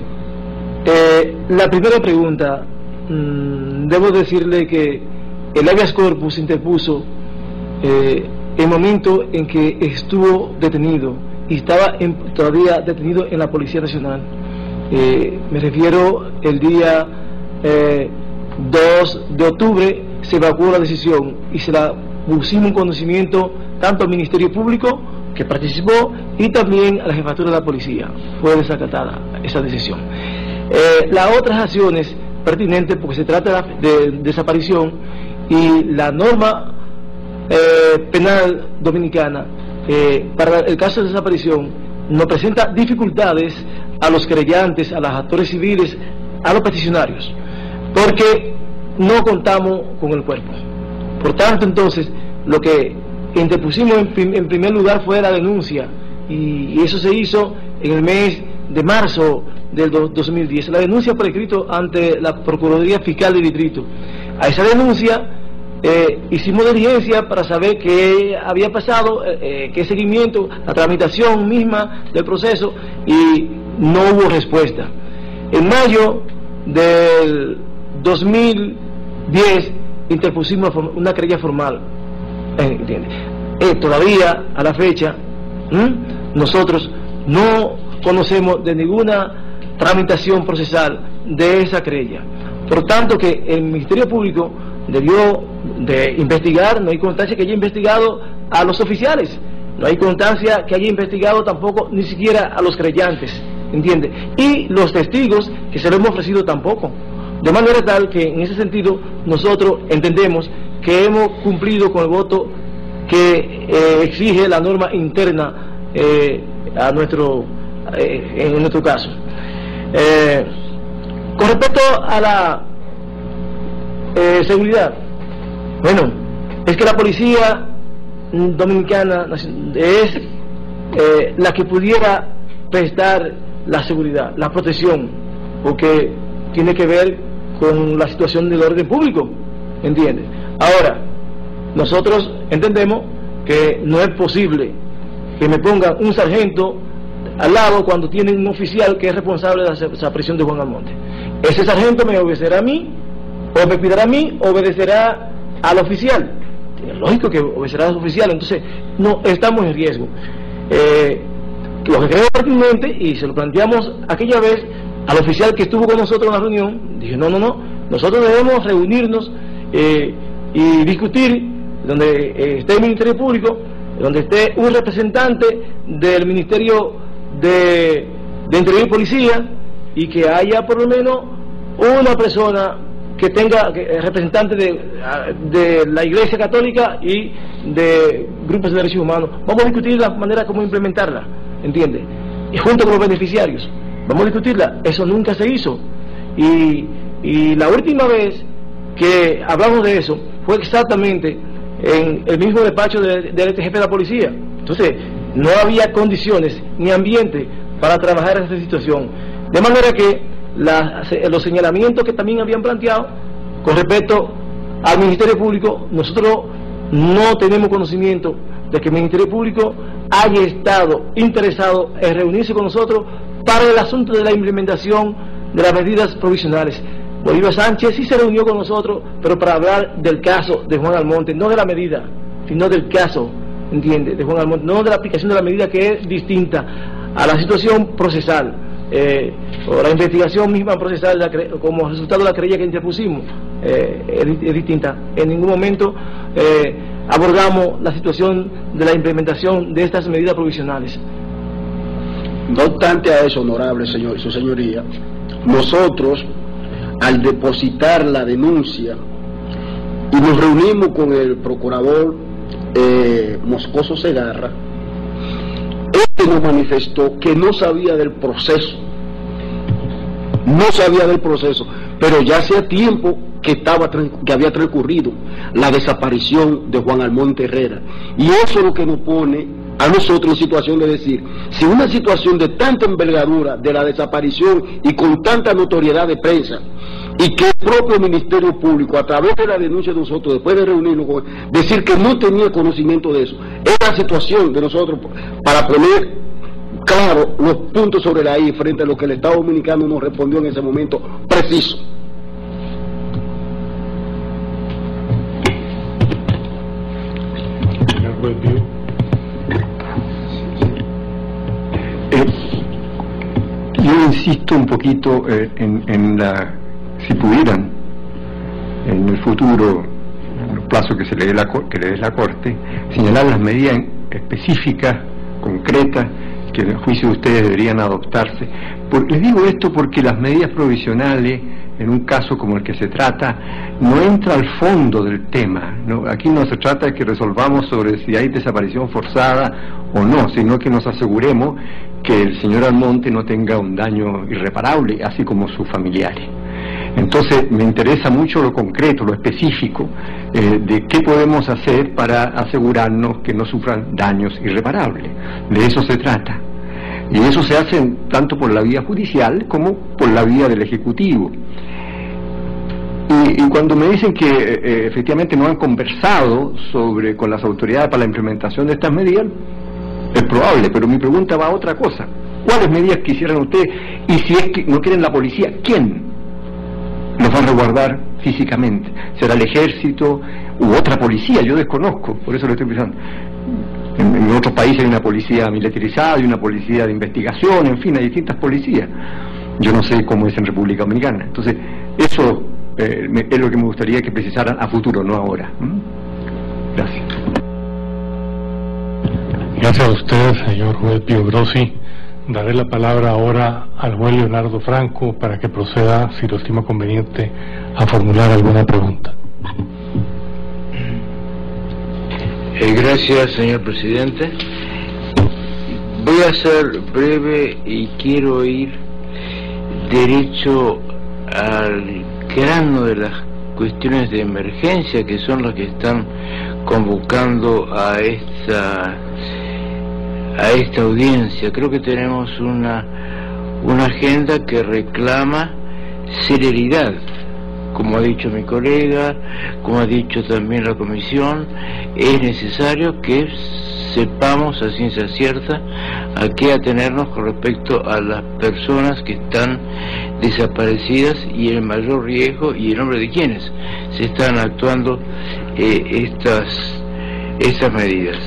la primera pregunta, debo decirle que el habeas corpus interpuso el momento en que estuvo detenido y estaba todavía detenido en la Policía Nacional. Me refiero el día 2 de octubre se evacuó la decisión y se la pusimos en conocimiento tanto al Ministerio Público, que participó, y también a la Jefatura de la Policía. Fue desacatada esa decisión. Las otras acciones pertinentes, porque se trata de desaparición, y la norma penal dominicana para el caso de desaparición nos presenta dificultades a los querellantes, a los actores civiles, a los peticionarios, porque no contamos con el cuerpo. Por tanto, entonces, lo que interpusimos en primer lugar fue la denuncia, y eso se hizo en el mes de marzo del 2010, la denuncia por escrito ante la Procuraduría Fiscal del Distrito. A esa denuncia hicimos diligencia para saber qué había pasado, qué seguimiento, la tramitación misma del proceso, y no hubo respuesta. En mayo del 2010 interpusimos una querella formal. Todavía a la fecha nosotros no conocemos de ninguna tramitación procesal de esa querella. Por tanto, que el Ministerio Público debió de investigar. No hay constancia que haya investigado a los oficiales, no hay constancia que haya investigado tampoco ni siquiera a los creyentes, ¿entiende? Y los testigos que se lo hemos ofrecido tampoco. De manera tal que en ese sentido nosotros entendemos que hemos cumplido con el voto que exige la norma interna en nuestro caso. Con respecto a la seguridad, bueno, es que la policía dominicana es la que pudiera prestar la seguridad, la protección, porque tiene que ver con la situación del orden público, ¿entiendes? Ahora, nosotros entendemos que no es posible que me pongan un sargento al lado cuando tienen un oficial que es responsable de la desaparición de Juan Almonte. Ese sargento me obedecerá a mí, o me cuidará a mí, obedecerá al oficial. lógico que obedecerá a los oficiales, entonces no estamos en riesgo. Lo que creo pertinente, y se lo planteamos aquella vez al oficial que estuvo con nosotros en la reunión, dije no, nosotros debemos reunirnos y discutir donde esté el Ministerio Público, donde esté un representante del Ministerio de Interior y Policía, y que haya por lo menos una persona que tenga representante de la Iglesia Católica y de grupos de derechos humanos. Vamos a discutir la manera como implementarla, ¿entiende? Y junto con los beneficiarios, vamos a discutirla. Eso nunca se hizo. Y la última vez que hablamos de eso fue exactamente en el mismo despacho del jefe de la policía. Entonces, no había condiciones ni ambiente para trabajar en esta situación. De manera que los señalamientos que también habían planteado con respecto al Ministerio Público, nosotros no tenemos conocimiento de que el Ministerio Público haya estado interesado en reunirse con nosotros para el asunto de la implementación de las medidas provisionales. Bolívar Sánchez sí se reunió con nosotros, pero para hablar del caso de Juan Almonte, no de la medida, sino del caso, ¿entiende?, de Juan Almonte, no de la aplicación de la medida, que es distinta a la situación procesal, o la investigación misma procesal como resultado de la querella que interpusimos, es distinta. En ningún momento abordamos la situación de la implementación de estas medidas provisionales. No obstante a eso, honorable señor, su señoría, nosotros, al depositar la denuncia y nos reunimos con el procurador Moscoso Segarra, este nos manifestó que no sabía del proceso, pero ya hacía tiempo que había transcurrido la desaparición de Juan Almonte Herrera, y eso es lo que nos pone a nosotros en situación de decir, si una situación de tanta envergadura de la desaparición y con tanta notoriedad de prensa, y que el propio Ministerio Público, a través de la denuncia de nosotros, después de reunirnos con decir que no tenía conocimiento de eso, es la situación de nosotros para poner claro los puntos sobre la I frente a lo que el Estado Dominicano nos respondió en ese momento preciso. Yo insisto un poquito en si pudieran en el futuro, en los plazos que le dé la Corte, señalar las medidas específicas, concretas, que en el juicio de ustedes deberían adoptarse. Les digo esto porque las medidas provisionales, en un caso como el que se trata, no entra al fondo del tema, ¿no? Aquí no se trata de que resolvamos sobre si hay desaparición forzada o no, sino que nos aseguremos que el señor Almonte no tenga un daño irreparable, así como sus familiares. Entonces me interesa mucho lo concreto, lo específico, de qué podemos hacer para asegurarnos que no sufran daños irreparables. De eso se trata. Y eso se hace tanto por la vía judicial como por la vía del Ejecutivo. Y cuando me dicen que efectivamente no han conversado con las autoridades para la implementación de estas medidas, es probable, pero mi pregunta va a otra cosa. ¿Cuáles medidas quisieran ustedes? Y si es que no quieren la policía, ¿quién los va a resguardar físicamente? ¿Será el ejército u otra policía? Yo desconozco, por eso lo estoy pensando. En otros países hay una policía militarizada, hay una policía de investigación, en fin, hay distintas policías. Yo no sé cómo es en República Dominicana. Entonces, eso es lo que me gustaría que precisaran a futuro, no ahora. Gracias. Gracias a usted, señor juez Pío Grossi. Daré la palabra ahora al juez Leonardo Franco para que proceda, si lo estima conveniente, a formular alguna pregunta. Gracias, señor presidente. Voy a ser breve y quiero ir derecho al grano de las cuestiones de emergencia, que son las que están convocando a esta audiencia. Creo que tenemos una agenda que reclama celeridad, como ha dicho mi colega, como ha dicho también la comisión. Es necesario que sepamos a ciencia cierta a qué atenernos con respecto a las personas que están desaparecidas y el mayor riesgo y en nombre de quienes se están actuando estas medidas.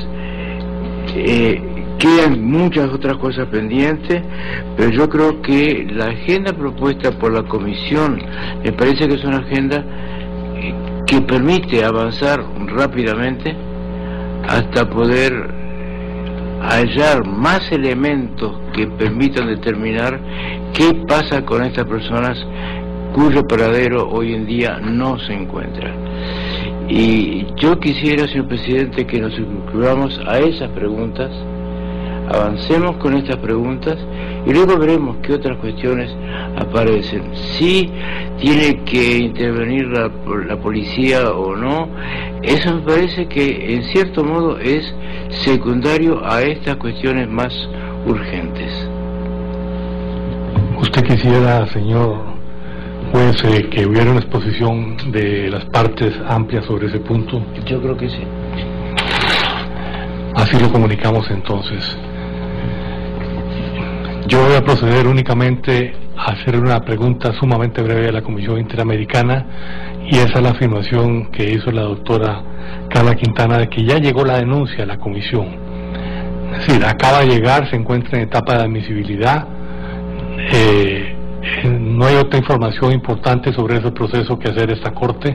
Quedan muchas otras cosas pendientes, pero yo creo que la agenda propuesta por la Comisión me parece que es una agenda que permite avanzar rápidamente hasta poder hallar más elementos que permitan determinar qué pasa con estas personas cuyo paradero hoy en día no se encuentra. Y yo quisiera, señor presidente, que nos incluyamos a esas preguntas, avancemos con estas preguntas y luego veremos qué otras cuestiones aparecen. Si tiene que intervenir la policía o no, eso me parece que en cierto modo es secundario a estas cuestiones más urgentes. ¿Usted quisiera, señor juez, que hubiera una exposición de las partes amplias sobre ese punto? Yo creo que sí. Así lo comunicamos entonces. Yo voy a proceder únicamente a hacer una pregunta sumamente breve a la Comisión Interamericana, y esa es la afirmación que hizo la doctora Carla Quintana de que ya llegó la denuncia a la Comisión. Es decir, acaba de llegar, se encuentra en etapa de admisibilidad. No hay otra información importante sobre ese proceso que hacer esta Corte.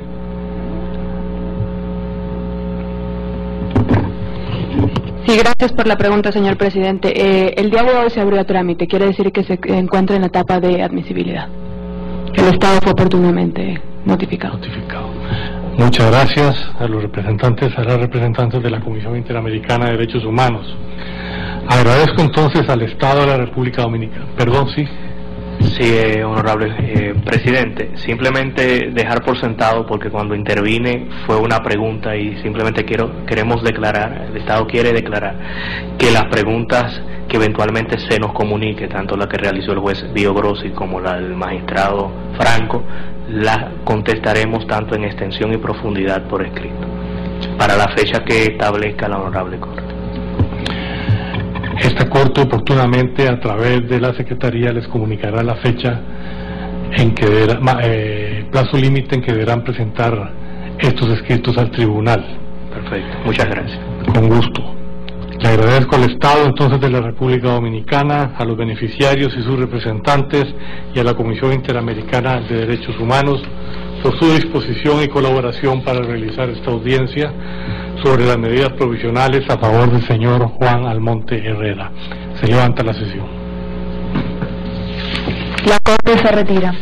Sí, gracias por la pregunta, señor presidente. El día de hoy se abrió trámite, quiere decir que se encuentra en la etapa de admisibilidad. El Estado fue oportunamente notificado. Muchas gracias a los representantes, a las representantes de la Comisión Interamericana de Derechos Humanos. Agradezco entonces al Estado de la República Dominicana. Perdón, sí. Sí, honorable presidente, simplemente dejar por sentado, porque cuando intervine fue una pregunta y simplemente queremos declarar, el Estado quiere declarar que las preguntas que eventualmente se nos comunique, tanto la que realizó el juez Bio Grossi como la del magistrado Franco, las contestaremos tanto en extensión y profundidad por escrito, para la fecha que establezca la honorable Corte. Esta Corte oportunamente a través de la Secretaría les comunicará la fecha en que plazo límite en que deberán presentar estos escritos al tribunal. Perfecto, muchas gracias. Con gusto. Le agradezco al Estado entonces de la República Dominicana, a los beneficiarios y sus representantes y a la Comisión Interamericana de Derechos Humanos por su disposición y colaboración para realizar esta audiencia sobre las medidas provisionales a favor del señor Juan Almonte Herrera. Se levanta la sesión. La Corte se retira.